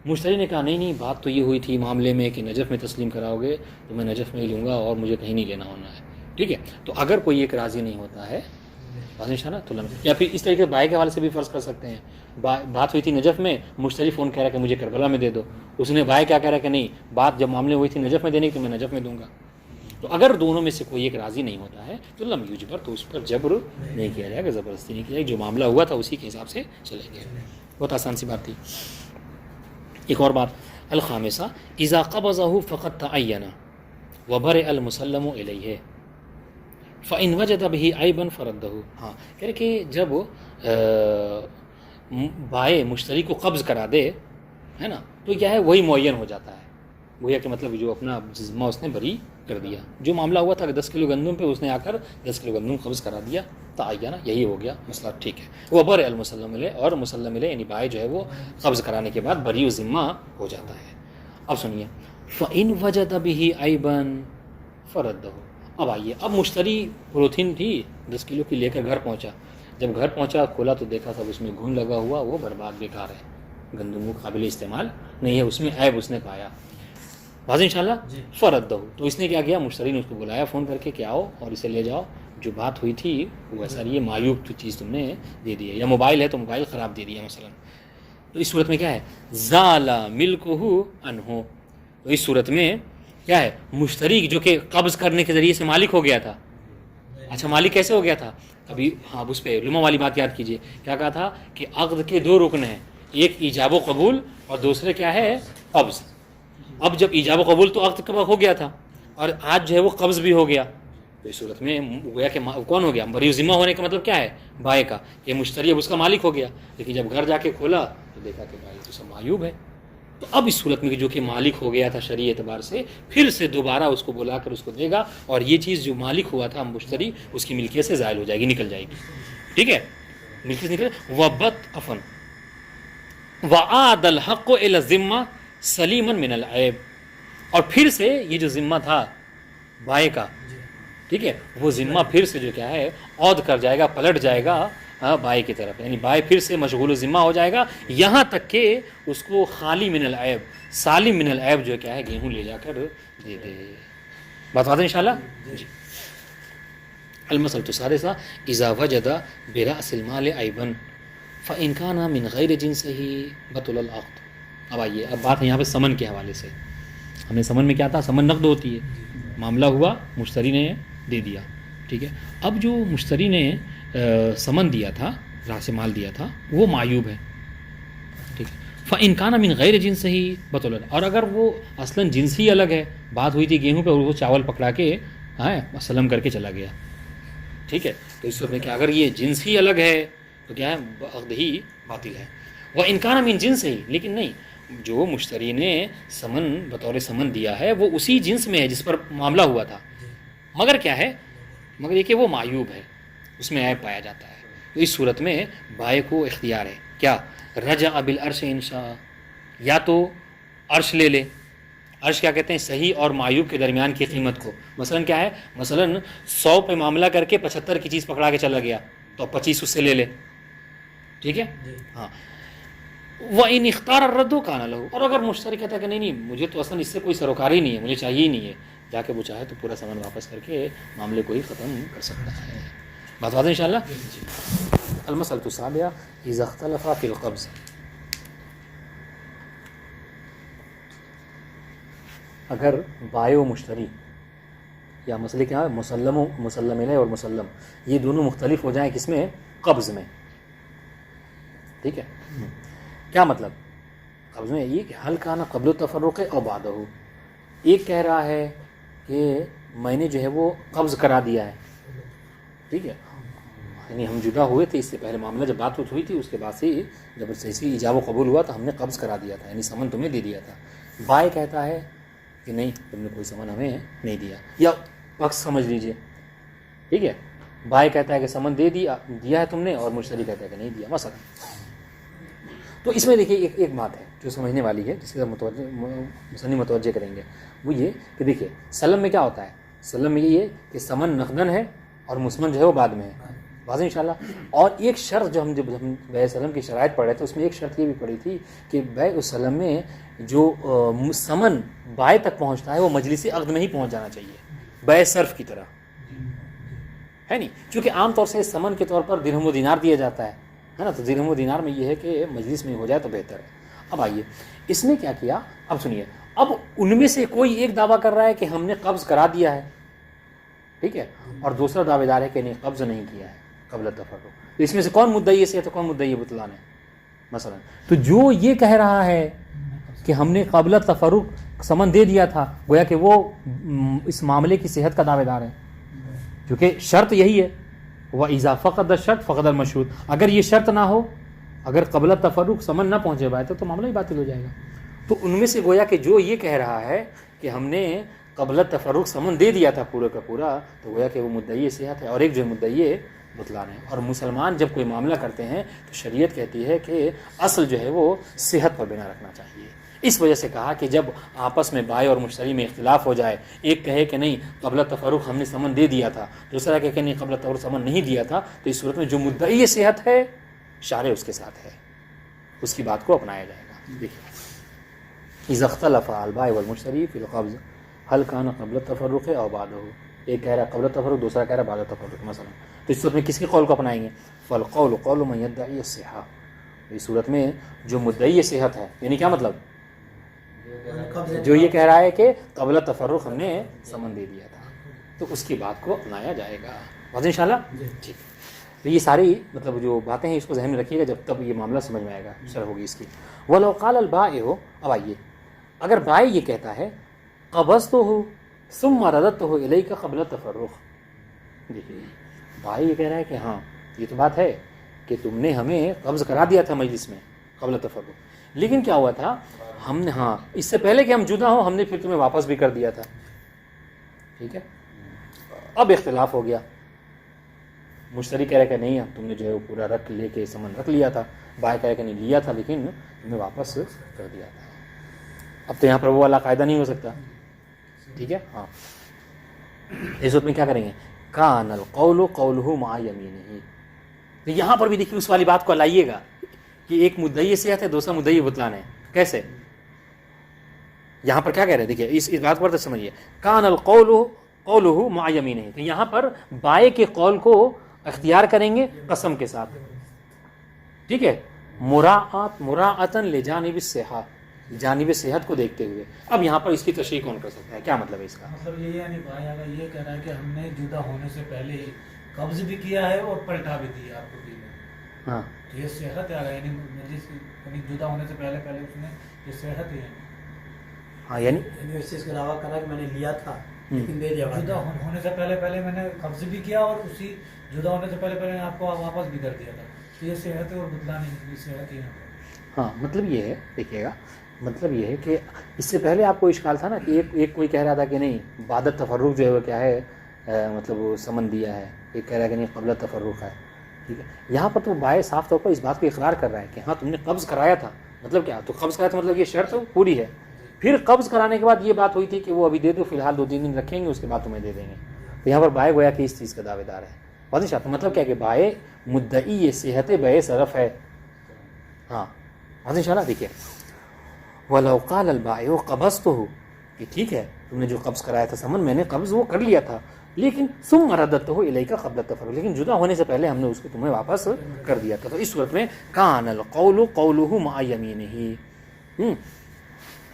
مشتری نے کہا نہیں بات تو یہ ہوئی تھی معاملے میں کہ نجف میں تسلیم کراؤ گے تو میں نجف میں ہی لوں گا اور مجھے کہیں نہیں لینا ہونا ہے. ٹھیک ہے. تو اگر کوئی ایک راضی نہیں ہوتا ہے تو یا پھر اس طریقے سے بھائی کے حوالے سے بھی فرض کر سکتے ہیں. بات ہوئی تھی نجف میں، مشتری فون کہہ رہا کہ مجھے کربلا میں دے دو، اس نے بھائی کیا کہہ رہا کہ نہیں بات جب معاملے ہوئی تھی نجف میں دینے کی تو میں نجف میں دوں گا. تو اگر دونوں میں سے کوئی ایک راضی نہیں ہوتا ہے تو لم یجبر، تو اس پر جبر نہیں کیا جائے گا، زبردستی نہیں کیا جائے گا. جو معاملہ ہوا تھا اسی کے حساب سے چلیں گے. بہت آسان سی بات تھی. ایک اور بات الخامسہ اذا قبضه فقد تعین وبرئ المسلم الیہ فإن وجد به عیبا فرده. ہاں کہہ رہے کہ جب بائع مشتری کو قبض کرا دے ہے نا تو کیا ہے وہی معین ہو جاتا ہے. گویا کہ مطلب جو اپنا ذمہ اس نے بری کر دیا. جو معاملہ ہوا تھا کہ 10 کلو گندم پہ اس نے آ کر 10 کلو گندم قبض کرا دیا، تعینہ یہی ہو گیا مسئلہ. ٹھیک ہے. وبرئ المسلم الیہ، اور مسلم الیہ یعنی بائع جو ہے وہ قبض کرانے کے بعد بری و ذمہ ہو جاتا ہے. اب سنیے فإن وجد به عیبا فرده. اب آئیے، اب مشتری پولیتھین تھی 10 کلو کی لے کر گھر پہنچا. جب گھر پہنچا کھولا تو دیکھا تھا اس میں گھن لگا ہوا، وہ برباد بیکار ہے، گندم قابل استعمال نہیں ہے، اس میں عیب اس نے پایا. واضح انشاءاللہ. فرده. تو اس نے کیا کیا، مشتری نے اس کو بلایا فون کر کے کہ آؤ اور اسے لے جاؤ، جو بات ہوئی تھی وہ ایسا یہ معیوب چیز تم نے دے دی ہے. یا موبائل ہے تو موبائل خراب دے دیا مثلا. تو اس صورت میں کیا ہے زال ملکہ عنہ. تو اس صورت میں کیا ہے مشتری جو کہ قبض کرنے کے ذریعے سے مالک ہو گیا تھا. اچھا مالک کیسے ہو گیا تھا ابھی؟ ہاں اب اس پہ علماء والی بات یاد کیجئے. کیا کہا تھا کہ عقد کے 2 رکن ہیں، ایک ایجاب و قبول اور دوسرے کیا ہے قبض. اب جب ایجاب و قبول تو عقد کب ہو گیا تھا اور آج جو ہے وہ قبض بھی ہو گیا. تو اس صورت میں گویا کہ کون ہو گیا بری ذمہ ہونے کا مطلب کیا ہے بائع کا، یہ مشتری اب اس کا مالک ہو گیا. لیکن جب گھر جا کے کھولا تو دیکھا کہ بھائی تو سب معیوب ہے. تو اب اس صورت میں جو کہ مالک ہو گیا تھا شرعی اعتبار سے، پھر سے دوبارہ اس کو بلا کر اس کو دے گا اور یہ چیز جو مالک ہوا تھا مشتری اس کی ملکیت سے زائل ہو جائے گی، نکل جائے گی. ٹھیک ہے. ملکیت نکل. وبت عفن وعاد الحق الى الذمہ سلیما من العیب. اور پھر سے یہ جو ذمہ تھا بائع کا، ٹھیک ہے، وہ ذمہ پھر سے جو کیا ہے عود کر جائے گا، پلٹ جائے گا بائع کی طرف. یعنی بائع پھر سے مشغول ذمہ ہو جائے گا یہاں تک کہ اس کو خالی من العیب، سالم من العیب جو کیا ہے گیہوں لے جا کر دے دے. بات واضح انشاءاللہ. جی. المسألۃ السادسہ اذا وجد برأس المال عیبا فإن كان من غیر جنسہ بطل العقد. اب آئیے، اب بات ہے یہاں پہ سمن کے حوالے سے. ہمیں سمن میں کیا تھا، سمن نقد ہوتی ہے، معاملہ ہوا مشتری نے دے دیا. ٹھیک ہے. اب جو مشتری نے سمن دیا تھا، راس مال دیا تھا، وہ معیوب ہے. ٹھیک ہے. فإن كان من غیر جنسہ بطل. اور اگر وہ اصلاً جنس ہی الگ ہے، بات ہوئی تھی گیہوں پہ اور وہ چاول پکڑا کے سلم کر کے چلا گیا. ٹھیک ہے. تو اس میں کہ اگر یہ جنس ہی الگ ہے تو کیا ہے عقد ہی باطل ہے. وإن كان من جنسہ، لیکن نہیں، جو مشتری نے سمن بطور سمن دیا ہے وہ اسی جنس میں ہے جس پر معاملہ ہوا تھا، مگر کیا ہے، مگر یہ کہ وہ معیوب ہے، اس میں عیب پایا جاتا ہے. تو اس صورت میں بائع کو اختیار ہے کیا، رجع بالعرش ان شاء، یا تو عرش لے لے. عرش کیا کہتے ہیں، صحیح اور معیوب کے درمیان کی قیمت کو. مثلا کیا ہے، مثلا 100 پہ معاملہ کر کے 75 کی چیز پکڑا کے چلا گیا تو 25 اس سے لے لے. ٹھیک ہے. ہاں. وَإِنِ اخْتَارَ الرَّدُّ كَانَ لَهُ. اور اگر مشتری کہتا ہے کہ نہیں مجھے تو اصلا اس سے کوئی سروکار ہی نہیں ہے، مجھے چاہیے ہی نہیں ہے، جا کے وہ چاہے تو پورا سامان واپس کر کے معاملے کو ہی ختم کر سکتا ہے. بات واضح انشاءاللہ. المسألۃ السابعہ اذا اختلف فی القبض. اگر بائع و مشتری یا مسئلے کیا ہے مسلم علیہ اور مسلم، یہ دونوں مختلف ہو جائیں کس میں، قبض میں. ٹھیک ہے. کیا مطلب قبض میں یہ کہ حل کانا قبل التفرق او بعدہ. ایک کہہ رہا ہے کہ میں نے جو ہے وہ قبض کرا دیا ہے. ٹھیک ہے. یعنی ہم جدا ہوئے تھے، اس سے پہلے معاملہ جب بات ہوئی تھی اس کے بعد سے جب ایسی ایجاب و قبول ہوا تو ہم نے قبض کرا دیا تھا، یعنی سمن تمہیں دے دیا تھا. بائے کہتا ہے کہ نہیں تم نے کوئی سمن ہمیں نہیں دیا، یا عکس سمجھ لیجئے، ٹھیک ہے. بائے کہتا ہے کہ سمن دے دیا ہے تم نے، اور مشتری کہتا ہے کہ نہیں دیا مثلا. تو اس میں دیکھیے ایک بات ہے جو سمجھنے والی ہے، جس کے مصنف متوجہ کریں گے، وہ یہ کہ دیکھیے سلم میں کیا ہوتا ہے، سلم میں یہ ہے کہ سمن نقدن ہے اور مسمن جو ہے وہ بعد میں ہے، واضح انشاءاللہ. اور ایک شرط جو جب ہم بیع سلم کی شرائط پڑھ رہے تھے اس میں ایک شرط یہ بھی پڑی تھی کہ بیع سلم میں جو سمن بائے تک پہنچتا ہے وہ مجلس عقد میں ہی پہنچ جانا چاہیے، بیع صرف کی طرح ہے نہیں. چونکہ عام طور سے سمن کے طور پر درہم و دینار دیا جاتا ہے نا، تو درہم و دینار میں یہ ہے کہ مجلس میں ہو جائے تو بہتر ہے. اب آئیے اس نے کیا کیا، اب سنیے، اب ان میں سے کوئی ایک دعویٰ کر رہا ہے کہ ہم نے قبض کرا دیا ہے، ٹھیک ہے، اور دوسرا دعوے دار ہے کہ نہیں قبض نہیں کیا ہے قبل التفرق. تو اس میں سے کون مدعی سے ہے تو کون مدعی بطلان ہے مثلا. تو جو یہ کہہ رہا ہے کہ ہم نے قبل التفرق سمن دے دیا تھا، گویا کہ وہ اس معاملے کی صحت کا دعوے دار ہے، کیونکہ شرط یہی ہے وَإِذَا فَقَدَ الشَّرْطُ فَقَدَ الْمَشْرُوطُ. اگر یہ شرط نہ ہو، اگر قبل التفرق سمن نہ پہنچے بائے تو معاملہ ہی باطل ہو جائے گا. تو ان میں سے گویا کہ جو یہ کہہ رہا ہے کہ ہم نے قبل التفرق سمن دے دیا تھا پورا کا پورا، تو گویا کہ وہ مدعی صحت ہے، اور ایک جو ہے مدعی بطلان ہے. اور مسلمان جب کوئی معاملہ کرتے ہیں تو شریعت کہتی ہے کہ اصل جو ہے وہ صحت پر بنا رکھنا چاہیے. اس وجہ سے کہا کہ جب آپس میں بائع اور مشتری میں اختلاف ہو جائے، ایک کہے کہ نہیں قبل التفرق ہم نے سمن دے دیا تھا، دوسرا کہے کہ نہیں قبل التفرق سمن نہیں دیا تھا، تو اس صورت میں جو مدعی صحت ہے شارع اس کے ساتھ ہے، اس کی بات کو اپنایا جائے گا. دیکھیے اذا اختلف البائع والمشتری فی القبض هل كان قبل التفرق او بعده. ایک کہہ رہا ہے قبل التفرق، دوسرا کہہ رہا ہے بعد التفرق مثلا. تو اس صورت میں کس کے قول کو اپنائیں گے؟ فالقول قول من يدعي الصحة. اس صورت میں جو مدعی صحت ہے، یعنی کیا مطلب، جو یہ کہہ رہا ہے کہ قبل التفرق ہم نے سمن دے دیا تھا، تو اس کی بات کو اپنایا جائے گا. واضح انشاءاللہ. ٹھیک. تو یہ ساری مطلب جو باتیں ہیں اس کو ذہن میں رکھیے گا، جب تب یہ معاملہ سمجھ میں آئے گا، شرح ہوگی اس کی. ولو قال البائع. اب آئیے اگر بائع یہ کہتا ہے قبضته ثم رددته الیک قبل التفرق. دیکھیے بھائی یہ کہہ رہا ہے کہ ہاں یہ تو بات ہے کہ تم نے ہمیں قبض کرا دیا تھا مجلس میں قبل التفرق، لیکن کیا ہوا تھا ہم نے، ہاں اس سے پہلے کہ ہم جدا ہوں ہم نے پھر تمہیں واپس بھی کر دیا تھا، ٹھیک ہے. اب اختلاف ہو گیا، مشتری کہہ رہا کہ نہیں تم نے جو ہے وہ پورا رکھ لے کے سمن رکھ لیا تھا، بائع کہہ رہا کہ نہیں لیا تھا لیکن تمہیں واپس کر دیا تھا. اب تو یہاں پر وہ والا قاعدہ نہیں ہو سکتا، ٹھیک ہے. ہاں اس وقت میں کیا کریں گے، کان القول قولہ مع یمینہ. تو یہاں پر بھی دیکھیے اس والی بات کو لائیے گا کہ ایک مدعی صحت ہے دوسرا مدعی بطلان ہے. کیسے؟ یہاں پر کیا کہہ رہے ہیں دیکھیے اس بات پر تو سمجھیے. کان القول قولہ مع یمینہ. تو یہاں پر بائع کے قول کو اختیار کریں گے قسم کے ساتھ، ٹھیک ہے، مراعاتن لجانب الصحہ، جانب صحت کو دیکھتے ہوئے. اب یہاں پر اس کی تشریح کون کر سکتا ہے، کیا مطلب ہے اس کا؟ مطلب یہ یعنی بھائی اگر یہ کہہ رہا ہے کہ ہم نے جدا ہونے سے پہلے ہی قبض بھی کیا ہے اور پلٹا بھی دیا آپ کو بھی، ہاں تو یہ صحت ہے یعنی جدا ہونے سے پہلے اس نے یہ صحت ہی ہے. ہاں یعنی اس چیز کا دعویٰ کرا کہ میں نے لیا تھا لیکن دے دیا. جدا ہونے سے پہلے میں نے قبض بھی کیا اور اسی جدا ہونے سے پہلے میں آپ کو واپس بھی کر دیا تھا، تو یہ صحت ہے اور بدلا نہیں، یہ صحت ہی ہے. ہاں مطلب یہ ہے، دیکھیے گا مطلب یہ ہے کہ اس سے پہلے آپ کو اشکال تھا نا کہ ایک کوئی کہہ رہا تھا کہ نہیں بعد التفرق جو ہے وہ کیا ہے، مطلب وہ سمن دیا ہے، ایک کہہ رہا ہے کہ نہیں قبل التفرق ہے، ٹھیک ہے. یہاں پر تو بائع صاف طور پر اس بات کو اقرار کر رہا ہے کہ ہاں تم نے قبض کرایا تھا. مطلب کیا، تو قبض کرایا تھا مطلب یہ شرط پوری ہے. پھر قبض کرانے کے بعد یہ بات ہوئی تھی کہ وہ ابھی دے دو، فی الحال 2-3 دن رکھیں گے اس کے بعد تمہیں دے دیں گے. تو یہاں پر بائع گویا کہ اس چیز کا دعوے دار ہے. واضح شاہ مطلب کیا کہ بائع مدعی یہ صحت بیع صرف ہے. ہاں واضح شاہ. دیکھیے وَلَوْ قَالَ الْبَائِعُ قَبَضْتُهُ، کہ ٹھیک ہے تم نے جو قبض کرایا تھا سمن میں نے قبض وہ کر لیا تھا، لیکن ثم رددته الیک قبل التفرق، لیکن جدا ہونے سے پہلے ہم نے اس کو تمہیں واپس کر دیا تھا. تو اس صورت میں کان القول قولہ مع یمینہ.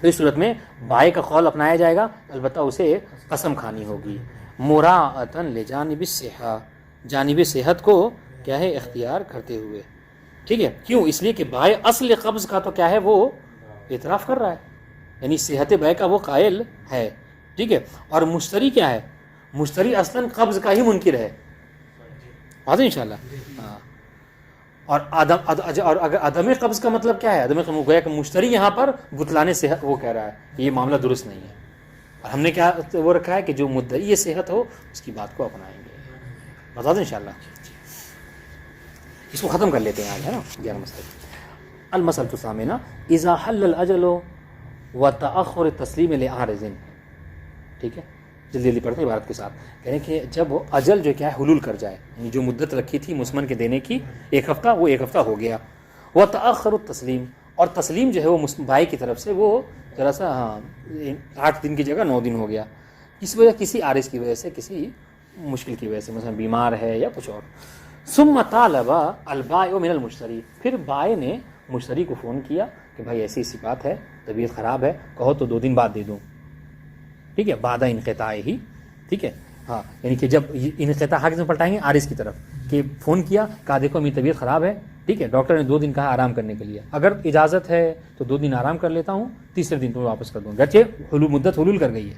تو اس صورت میں بائع کا قول اپنایا جائے گا، البتہ اسے قسم کھانی ہوگی، مراعاتن لجانب الصحہ، جانب صحت کو کیا ہے اختیار کرتے ہوئے. ٹھیک ہے، کیوں؟ اس لیے کہ بائع اصل قبض کا تو کیا ہے وہ اعتراف کر رہا ہے، یعنی صحت بیع کا وہ قائل ہے. ٹھیک ہے، اور مشتری کیا ہے، مشتری اصلاً قبض کا ہی منکر ہے. واضح انشاءاللہ. ہاں. اور اگر عدم قبض کا مطلب کیا ہے؟ عدم قبض گویا کہ مشتری یہاں پر بتلانے صحت وہ کہہ رہا ہے کہ یہ معاملہ درست نہیں ہے، اور ہم نے کیا وہ رکھا ہے کہ جو مدعی صحت ہو اس کی بات کو اپنائیں گے. بتا دیں انشاءاللہ. اس کو ختم کر لیتے ہیں آج، ہے نا 11 مسئلہ. المسئلہ الثامنہ اذا حل الاجل وتأخر التسلیم لعارض. ٹھیک ہے، جلدی جلدی پڑھتے ہیں عبارت کے ساتھ. کہہ رہے ہیں کہ جب اجل جو کیا ہے حلول کر جائے، یعنی جو مدت رکھی تھی مسمن کے دینے کی 1 ہفتہ، وہ 1 ہفتہ ہو گیا. وتأخر التسلیم، اور تسلیم جو ہے وہ بھائی کی طرف سے وہ ذرا سا 8 دن کی جگہ 9 دن ہو گیا، اس وجہ کسی عارض کی وجہ سے، کسی مشکل کی وجہ سے، مثلا بیمار ہے یا کچھ اور. ثم طالب البائع من المشتری، پھر بائع نے مشتری کو فون کیا کہ بھائی ایسی ایسی بات ہے، طبیعت خراب ہے، کہو تو 2 دن بعد دے دوں. ٹھیک ہے، بعد انقطاع ہی. ٹھیک ہے، ہاں، یعنی کہ جب انقطاع کس میں پلٹائیں گے؟ عارض کی طرف، کہ فون کیا، کہا دیکھو میری طبیعت خراب ہے، ٹھیک ہے، ڈاکٹر نے 2 دن کہا آرام کرنے کے لیے، اگر اجازت ہے تو 2 دن آرام کر لیتا ہوں، تیسرے دن تو واپس کر دوں، گرچہ مدت حلول کر گئی ہے.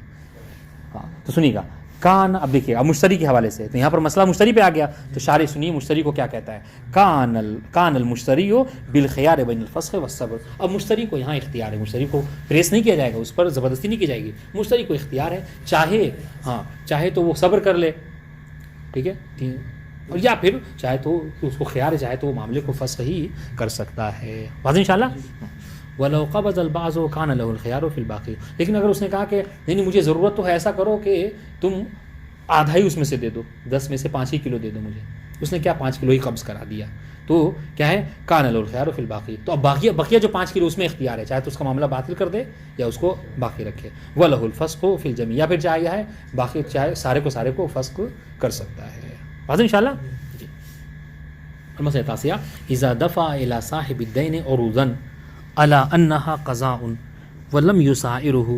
ہاں تو سنیے گا کان. اب دیکھیے اب مشتری کے حوالے سے تو یہاں پر مسئلہ مشتری پہ آ گیا، تو شارح سنیے مشتری کو کیا کہتا ہے. کان المشتری بالخیار بین الفسخ والصبر. اب مشتری کو یہاں اختیار ہے، مشتری کو پریس نہیں کیا جائے گا، اس پر زبردستی نہیں کی جائے گی، مشتری کو اختیار ہے، چاہے تو وہ صبر کر لے، ٹھیک ہے، اور یا پھر چاہے تو اس کو خیار ہے، چاہے تو وہ معاملے کو فسخ ہی کر سکتا ہے. واضح انشاءاللہ. وَلَوْ قَبَضَ الْبَعْضُ كَانَ لَهُ الْخِيَارُ فِي الْبَاقِي. لیکن اگر اس نے کہا کہ نہیں مجھے ضرورت تو ہے، ایسا کرو کہ تم آدھا ہی اس میں سے دے دو، 10 میں سے 5 ہی کلو دے دو مجھے، اس نے کیا 5 کلو ہی قبض کرا دیا، تو کیا ہے كَانَ لَهُ الْخِيَارُ فِي الْبَاقِي. تو اب بقیہ جو 5 کلو اس میں اختیار ہے، چاہے تو اس کا معاملہ باطل کر دے یا اس کو باقی رکھے. وَلَهُ الْفَسْخُ فِي الْجَمِيعِ، یا پھر چاہے باقی چاہے سارے کو فسخ کر سکتا ہے. واضح انشاءاللہ. جی. المسئلہ التاسعہ اذا دفع الى صاحب الدین عروضا على انها قضاء ولم يسائره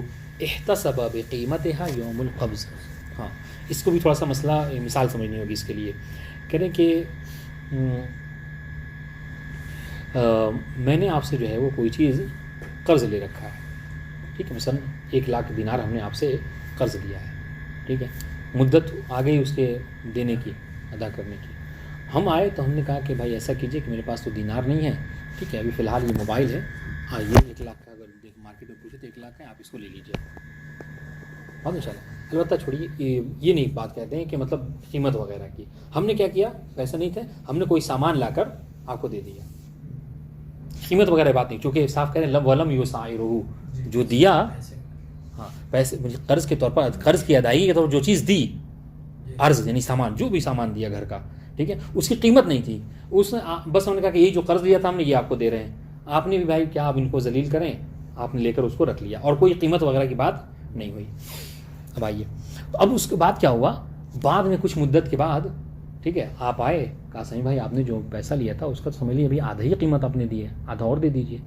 احتسب بقیمتها یوم القبض. ہاں اس کو بھی تھوڑا سا مسئلہ مثال سمجھنی ہوگی اس کے لیے. کہہ رہے ہیں کہ میں نے آپ سے جو ہے وہ کوئی چیز قرض لے رکھا ہے، ٹھیک ہے، مثلا 1 لاکھ دینار ہم نے آپ سے قرض لیا ہے، ٹھیک ہے، مدت آ گئی اس کے دینے کی، ادا کرنے کی. ہم آئے تو ہم نے کہا کہ بھائی ایسا کیجئے کہ میرے پاس تو دینار نہیں ہے، ٹھیک ہے، ابھی فی الحال یہ موبائل ہے، ہاں یہ 1 لاکھ کا، اگر دیکھ مارکیٹ میں پوچھے تو 1 لاکھ کا ہے، آپ اس کو لے لیجیے. بہت ان شاء اللہ. البتہ چھوڑیے یہ نہیں بات کہتے ہیں کہ مطلب قیمت وغیرہ کی. ہم نے کیا کیا، ویسا نہیں تھا، ہم نے کوئی سامان لا کر آپ کو دے دیا، قیمت وغیرہ بات نہیں، چونکہ صاف کہہ رہے ہیں وَلَمْ يُسَائِرُهُ، جو دیا، ہاں پیسے قرض کے طور پر، قرض کی ادائیگی کے طور پر جو چیز دی، عرض یعنی سامان، جو بھی سامان دیا گھر کا، ٹھیک ہے، اس کی قیمت نہیں تھی، اس نے بس ہم نے کہا کہ یہی جو قرض لیا تھا ہم نے یہ آپ کو دے رہے ہیں. آپ نے بھی بھائی کیا آپ ان کو ذلیل کریں، آپ نے لے کر اس کو رکھ لیا اور کوئی قیمت وغیرہ کی بات نہیں ہوئی. اب آئیے تو اب اس کے بعد کیا ہوا، بعد میں کچھ مدت کے بعد، ٹھیک ہے، آپ آئے، کہا صحیح بھائی آپ نے جو پیسہ لیا تھا اس کا تو سمجھ لیے ابھی آدھا ہی قیمت آپ نے دی ہے، آدھا اور دے دیجیے.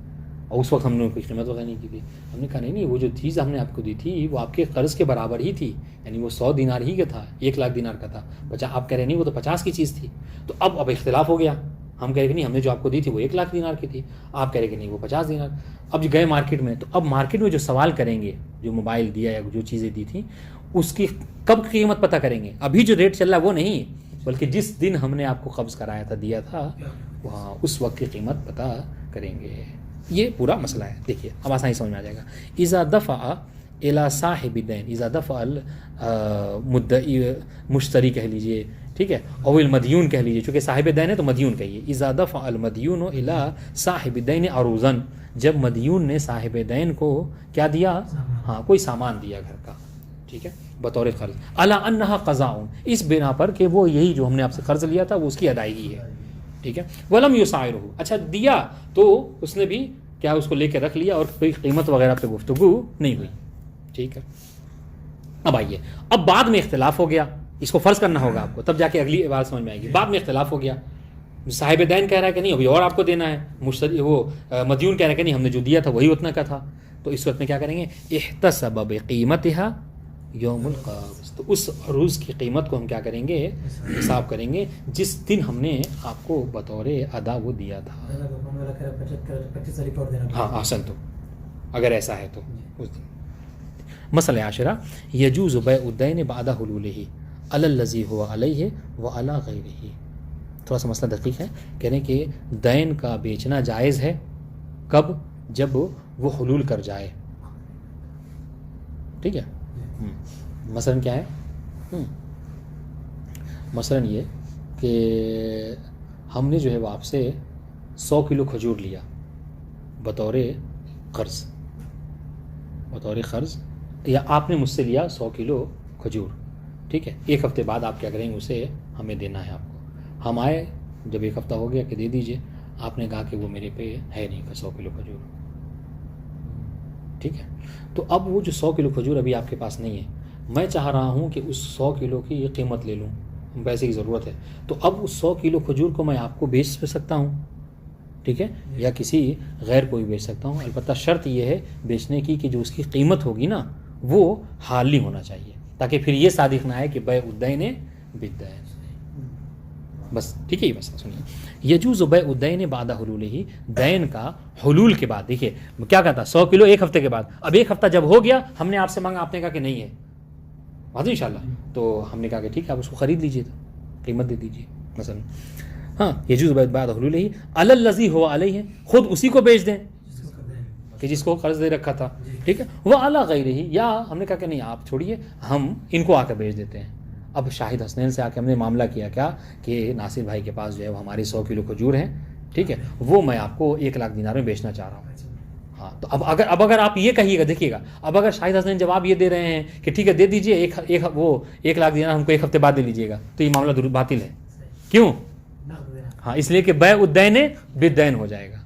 اور اس وقت ہم نے کوئی قیمت وغیرہ نہیں کی تھی. ہم نے کہا نہیں وہ جو چیز ہم نے آپ کو دی تھی وہ آپ کے قرض کے برابر ہی تھی، یعنی وہ 100 دینار ہی کا تھا، 1 لاکھ دینار کا تھا. آپ کہہ رہے نہیں وہ تو 50 کی چیز تھی. تو اب اختلاف ہو گیا. ہم کہہ رہے کہ نہیں ہم نے جو آپ کو دی تھی وہ 1 لاکھ دینار کی تھی، آپ کہہ رہے کہ نہیں وہ 50 دینار. اب جو گئے مارکیٹ میں، تو اب مارکیٹ میں جو سوال کریں گے، جو موبائل دیا یا جو چیزیں دی تھیں اس کی کب قیمت پتہ کریں گے. ابھی جو ریٹ چل رہا ہے وہ نہیں، بلکہ جس دن ہم نے آپ کو قبض کرایا تھا، دیا تھا، وہاں اس وقت کی قیمت پتہ کریں گے. یہ پورا مسئلہ ہے. دیکھیے اب آسانی سمجھ میں آ جائے گا. اذا دفع الى صاحب الدین، اذا دفع المدعی، مشتری کہہ لیجئے، ٹھیک ہے، او المدیون کہہ لیجئے، چونکہ صاحب دین ہے تو مدیون کہیے. اذا دفع المدیون الى صاحب الدین عروضا، جب مدیون نے صاحب دین کو کیا دیا، ہاں کوئی سامان دیا گھر کا، ٹھیک ہے، بطور قرض، علی انہا قضاء، اس بنا پر کہ وہ یہی جو ہم نے آپ سے قرض لیا تھا وہ اس کی ادائیگی ہے، ٹھیک ہے. ولم یسائرہ، اچھا دیا تو اس نے بھی کیا اس کو لے کے رکھ لیا اور کوئی قیمت وغیرہ پہ گفتگو نہیں ہوئی، ٹھیک ہے. اب آئیے، اب بعد میں اختلاف ہو گیا، اس کو فرض کرنا ہوگا آپ کو، تب جا کے اگلی بات سمجھ میں آئے گی. بعد میں اختلاف ہو گیا، صاحب دین کہہ رہا ہے کہ نہیں ابھی اور آپ کو دینا ہے، مشتری وہ مدیون کہہ رہا ہے کہ نہیں ہم نے جو دیا تھا وہی اتنا کا تھا. تو اس وقت میں کیا کریں گے، احتسب بقیمتها یوم القبض، تو اس عروض کی قیمت کو ہم کیا کریں گے، حساب کریں گے جس دن ہم نے آپ کو بطور ادا وہ دیا تھا. ہاں احسن، تو اگر ایسا ہے تو اس دن. مسئلہ عاشرہ یجوز بیع الدین بعد حلولہ علی الذی هو علیہ وعلی غیرہ. تھوڑا سا مسئلہ دقیق ہے. کہہ رہے ہیں کہ دین کا بیچنا جائز ہے کب؟ جب وہ حلول کر جائے. ٹھیک ہے. مثلاً کیا ہے؟ مثلاً یہ کہ ہم نے جو ہے وہ آپ سے 100 کلو کھجور لیا بطور قرض، یا آپ نے مجھ سے لیا 100 کلو کھجور. ٹھیک ہے. ایک ہفتے بعد آپ کیا کریں گے؟ اسے ہمیں دینا ہے آپ کو. ہم آئے، جب ایک ہفتہ ہو گیا کہ دے دیجئے، آپ نے کہا کہ وہ میرے پہ ہے نہیں 100 کلو کھجور. ٹھیک ہے. تو اب وہ جو 100 کلو کھجور ابھی آپ کے پاس نہیں ہے، میں چاہ رہا ہوں کہ اس 100 کلو کی یہ قیمت لے لوں، پیسے کی ضرورت ہے. تو اب اس 100 کلو کھجور کو میں آپ کو بیچ سکتا ہوں. ٹھیک ہے. یا کسی غیر کو بھی بیچ سکتا ہوں. البتہ شرط یہ ہے بیچنے کی کہ جو اس کی قیمت ہوگی نا وہ حالی ہونا چاہیے، تاکہ پھر یہ صادق نہ ہے کہ بیع الدین بالدین. بس ٹھیک ہے. یہ مسئلہ سنیے. یجوز بیع الدین بعد حلولہ، دین کا حلول کے بعد. دیکھیے کیا کہتا 100 کلو ایک ہفتے کے بعد. اب ایک ہفتہ جب ہو گیا، ہم نے آپ سے مانگا، آپ نے کہا کہ نہیں ہے، واضح انشاءاللہ. تو ہم نے کہا کہ ٹھیک ہے آپ اس کو خرید لیجیے، تو قیمت دے دیجیے مثلا. ہاں یجوز بیع بعد حلولہ علی الذی هو علیہ، خود اسی کو بیچ دیں کہ جس کو قرض دے رکھا تھا. ٹھیک ہے. وہ علی غیرہ، یا ہم نے کہا کہ نہیں آپ چھوڑیے، ہم ان کو آ کر بیچ دیتے ہیں. اب شاہد حسنین سے آ کے ہم نے معاملہ کیا کیا کہ ناصر بھائی کے پاس جو ہے وہ ہماری 100 کلو کھجور ہیں. ٹھیک ہے. وہ میں آپ کو 1 لاکھ دینار میں بیچنا چاہ رہا ہوں. ہاں تو اب اگر آپ یہ کہیے گا، دیکھیے گا، اب اگر شاہد حسنین جواب یہ دے رہے ہیں کہ ٹھیک ہے دے دیجئے، وہ 1 لاکھ دینار ہم کو 1 ہفتے بعد دے لیجیے گا، تو یہ معاملہ باطل ہے. کیوں؟ ہاں اس لیے کہ بیع الدین بالدین ہو جائے گا.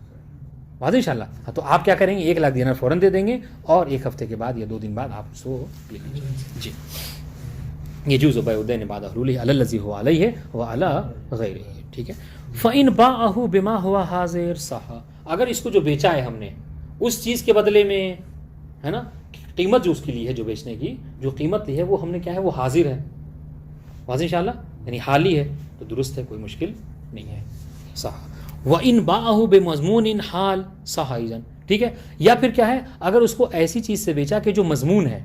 واضح انشاءاللہ. ہاں تو آپ کیا کریں گے؟ 1 لاکھ دینار فوراً دے دیں گے، اور 1 ہفتے کے بعد یا 2 دن بعد آپ اس کو لے لیجیے. جی. یجوز بیع الدین بعد حلولہ علی الذی هو علیہ وعلی غیرہ. ٹھیک ہے. فإن باعہ بما هو حاضر صح، اگر اس کو جو بیچا ہے ہم نے اس چیز کے بدلے میں، ہے نا، قیمت جو اس کی لی ہے، جو بیچنے کی جو قیمت لی ہے وہ ہم نے کیا ہے، وہ حاضر ہے. واضح انشاءاللہ، یعنی حالی ہے، تو درست ہے، کوئی مشکل نہیں ہے. صح. وإن باعہ بمضمون حال صح ایضا. ٹھیک ہے. یا پھر کیا ہے، اگر اس کو ایسی چیز سے بیچا کہ جو مضمون ہے.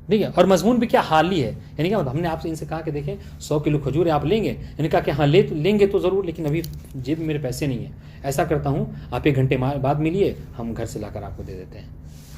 ٹھیک ہے. اور مضمون بھی کیا، حالی ہے. یعنی کیا ہم نے آپ سے ان سے کہا کہ دیکھیں 100 کلو کھجور آپ لیں گے، یعنی کہا کہ ہاں لیں گے تو ضرور، لیکن ابھی جیب میں میرے پیسے نہیں ہیں. ایسا کرتا ہوں آپ 1 گھنٹے بعد ملیے، ہم گھر سے لا کر آپ کو دے دیتے ہیں.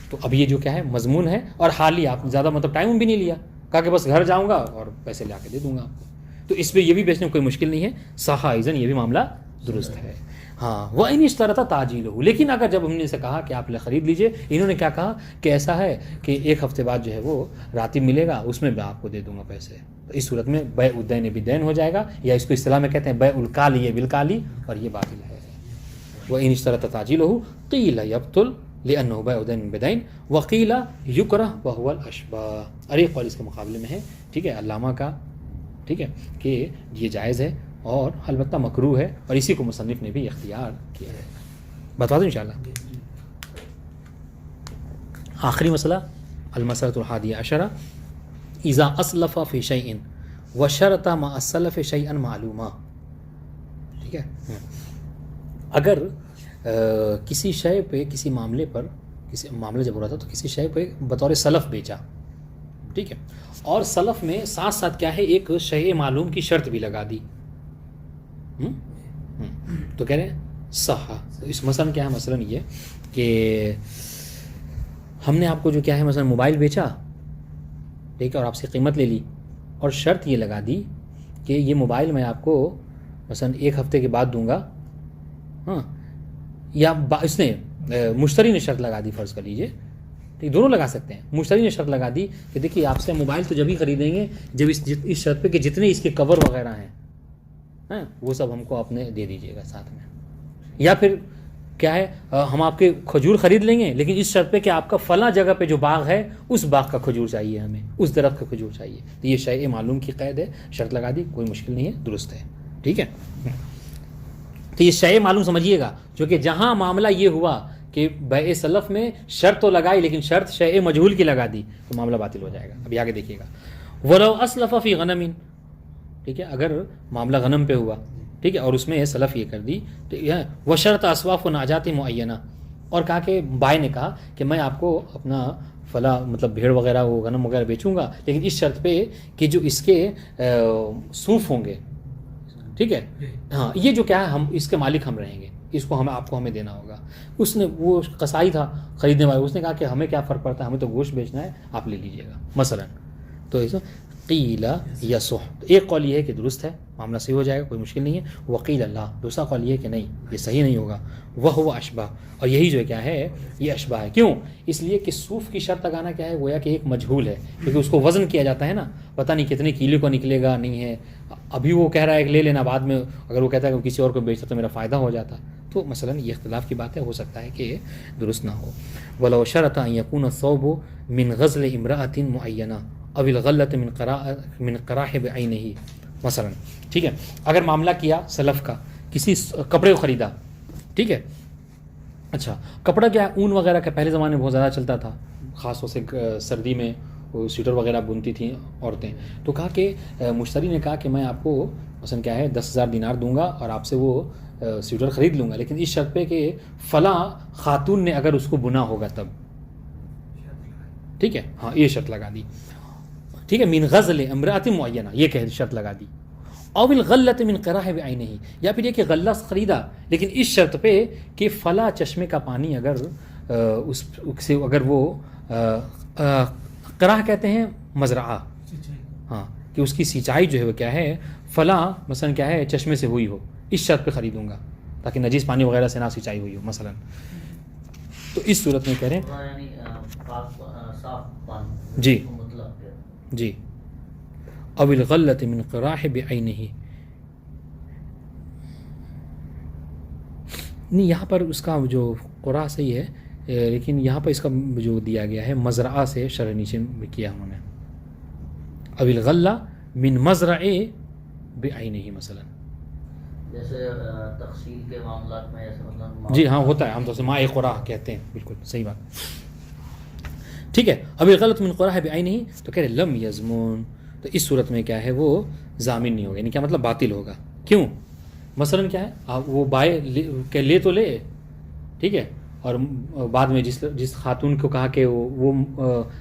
تو اب یہ جو کیا ہے، مضمون ہے اور حالی. آپ زیادہ مطلب ٹائم بھی نہیں لیا، کہا کہ بس گھر جاؤں گا اور پیسے لا کے دے دوں گا آپ کو. تو اس پہ یہ بھی بیچنے میں کوئی مشکل نہیں ہے. صح ایضاً، یہ بھی معاملہ درست ہے. ہاں. وإن اشترط تعجیلہ، لیکن اگر جب ہم نے سے کہا کہ آپ خرید لیجئے، انہوں نے کیا کہا کہ ایسا ہے کہ 1 ہفتے بعد جو ہے وہ راتب ملے گا، اس میں میں آپ کو دے دوں گا پیسے، تو اس صورت میں بیع الدین بالدین ہو جائے گا، یا اس کو اصطلاح میں کہتے ہیں بیع الکالی بالکالی، اور یہ باطل ہے. وإن اشترط تعجیلہ قیل یبطل لأنه بیع الدین بالدین وقیل یکرہ وهو الاشباہ. اور ایک قول اس کے مقابلے میں ہے، ٹھیک ہے، علامہ کا، ٹھیک ہے، کہ یہ جائز ہے اور البتہ مکروہ ہے، اور اسی کو مصنف نے بھی اختیار کیا ہے. بتا دوں انشاءاللہ. آخری مسئلہ، المسألۃ الحادیہ عشرہ، اذا اسلف فی شیء وشرط مع السلف شیئا معلوما. ٹھیک ہے. اگر کسی شے پہ، کسی معاملے پر، کسی معاملہ جب ہو رہا تھا تو کسی شے پہ بطور سلف بیچا، ٹھیک ہے، اور سلف میں ساتھ ساتھ کیا ہے، ایک شیء معلوم کی شرط بھی لگا دی، تو کہہ رہے ہیں صح. اس مثلا کیا ہے، مثلا یہ کہ ہم نے آپ کو جو کیا ہے مثلا موبائل بیچا، ٹھیک ہے، اور آپ سے قیمت لے لی، اور شرط یہ لگا دی کہ یہ موبائل میں آپ کو مثلا 1 ہفتے کے بعد دوں گا. ہاں. یا اس نے مشتری نے شرط لگا دی، فرض کر لیجئے، ٹھیک، دونوں لگا سکتے ہیں. مشتری نے شرط لگا دی کہ دیکھیے آپ سے موبائل تو جب ہی خریدیں گے جب اس شرط پہ کہ جتنے اس کے کور وغیرہ ہیں وہ سب ہم کو اپنے دے دیجیے گا ساتھ میں. یا پھر کیا ہے، ہم آپ کے کھجور خرید لیں گے لیکن اس شرط پہ کہ آپ کا فلاں جگہ پہ جو باغ ہے اس باغ کا کھجور چاہیے، ہمیں اس درخت کا کھجور چاہیے. تو یہ شیء معلوم کی قید ہے، شرط لگا دی، کوئی مشکل نہیں ہے، درست ہے. ٹھیک ہے. تو یہ شیء معلوم سمجھیے گا، جو کہ جہاں معاملہ یہ ہوا کہ بیع سلف میں شرط تو لگائی لیکن شرط شیء مجہول کی لگا دی، تو معاملہ باطل ہو جائے گا. ابھی آگے دیکھیے گا. ولو اسلف فی غنم، ٹھیک ہے، اگر معاملہ غنم پہ ہوا، ٹھیک ہے، اور اس میں سلف یہ کر دی، وشرط اسواف و ناجات معینہ، اور کہا کہ بائے نے کہا کہ میں آپ کو اپنا فلاں مطلب بھیڑ وغیرہ وہ غنم وغیرہ بیچوں گا، لیکن اس شرط پہ کہ جو اس کے صوف ہوں گے، ٹھیک ہے. ہاں یہ جو کیا ہے ہم اس کے مالک ہم رہیں گے, اس کو ہمیں دینا ہوگا. اس نے وہ قصائی تھا خریدنے والا, اس نے کہا کہ ہمیں کیا فرق پڑتا ہے, ہمیں تو گوشت بیچنا ہے, آپ لے لیجیے گا مثلا. تو اس قیل یصح, ایک قول یہ ہے کہ درست ہے, معاملہ صحیح ہو جائے گا, کوئی مشکل نہیں ہے. وقیل اللہ, دوسرا قول یہ ہے کہ نہیں یہ صحیح نہیں ہوگا. وہ اشبہ, اور یہی جو کیا ہے یہ اشبہ ہے. کیوں؟ اس لیے کہ صوف کی شرط لگانا کیا ہے, گویا کہ ایک مجہول ہے, کیونکہ اس کو وزن کیا جاتا ہے نا, پتہ نہیں کتنے کیلو کو نکلے گا نہیں ہے. ابھی وہ کہہ رہا ہے کہ لے لینا, بعد میں اگر وہ کہتا ہے کہ کسی اور کو بیچتا تو میرا فائدہ ہو جاتا, تو مثلا یہ اختلاف کی بات ہے, ہو سکتا ہے کہ درست نہ ہو. ولو شرط ان یکون الثوب من غزل امرأۃ معینہ او الغلۃ من قراح بعینہ مثلا. ٹھیک ہے, اگر معاملہ کیا سلف کا, کسی کپڑے کو خریدا, ٹھیک ہے, اچھا کپڑا کیا اون وغیرہ کا پہلے زمانے میں بہت زیادہ چلتا تھا, خاص طور سے سردی میں وہ سویٹر وغیرہ بنتی تھیں عورتیں. تو کہا کہ مشتری نے کہا کہ میں آپ کو مثلا کیا ہے 10,000 دینار دوں گا اور آپ سے وہ سویٹر خرید لوں گا, لیکن اس شرط پہ کہ فلاں خاتون نے اگر اس کو بنا ہوگا تب. ٹھیک ہے, ہاں یہ شرط لگا دی. ٹھیک ہے, من غزل امرأۃ معینہ, یہ کہ شرط لگا دی. او الغلۃ من قراح بعینہ, یا پھر یہ کہ غلہ خریدا لیکن اس شرط پہ کہ فلاں چشمے کا پانی اگر اس سے اگر وہ قراح کہتے ہیں مزرعہ, ہاں کہ اس کی سینچائی جو ہے وہ کیا ہے فلاں مثلا کیا ہے چشمے سے ہوئی ہو, اس شرط پہ خریدوں گا تاکہ نجیس پانی وغیرہ سے نہ سینچائی ہوئی ہو مثلا. تو اس صورت میں کہہ رہے ہیں یعنی صاف پانی جی مطلب جی. او الغلۃ من قراح بعینہ, نہیں یہاں پر اس کا جو قراء صحیح ہے, لیکن یہاں پر اس کا جو دیا گیا ہے مزرعہ سے شرح نیچے کیا انہوں نے. او الغلہ من مزرع بعینہ مثلا, جیسے تقسیم کے معاملات میں ایسے مطلب جی ہاں ہوتا ہے, ہم تو سے ماء قراء کہتے ہیں, بالکل صحیح بات. ٹھیک ہے, اب الغلۃ من قراح بعینہ, تو کہہ رہے لم یضمن, تو اس صورت میں کیا ہے وہ ضامن نہیں ہوگا, یعنی کیا مطلب باطل ہوگا. کیوں؟ مثلا کیا ہے وہ بائے لے تو لے, ٹھیک ہے, اور بعد میں جس خاتون کو کہا کہ وہ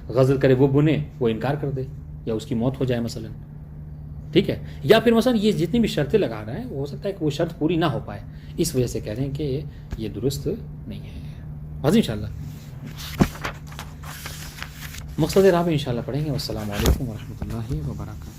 غزل کرے وہ بنے, وہ انکار کر دے یا اس کی موت ہو جائے مثلا. ٹھیک ہے, یا پھر مثلا یہ جتنی بھی شرطیں لگا رہا ہے ہو سکتا ہے کہ وہ شرط پوری نہ ہو پائے, اس وجہ سے کہہ رہے ہیں کہ یہ درست نہیں ہے. واضح انشاءاللہ مقصد رابع انشاءاللہ پڑھیں گے. والسلام علیکم ورحمۃ اللہ وبرکاتہ.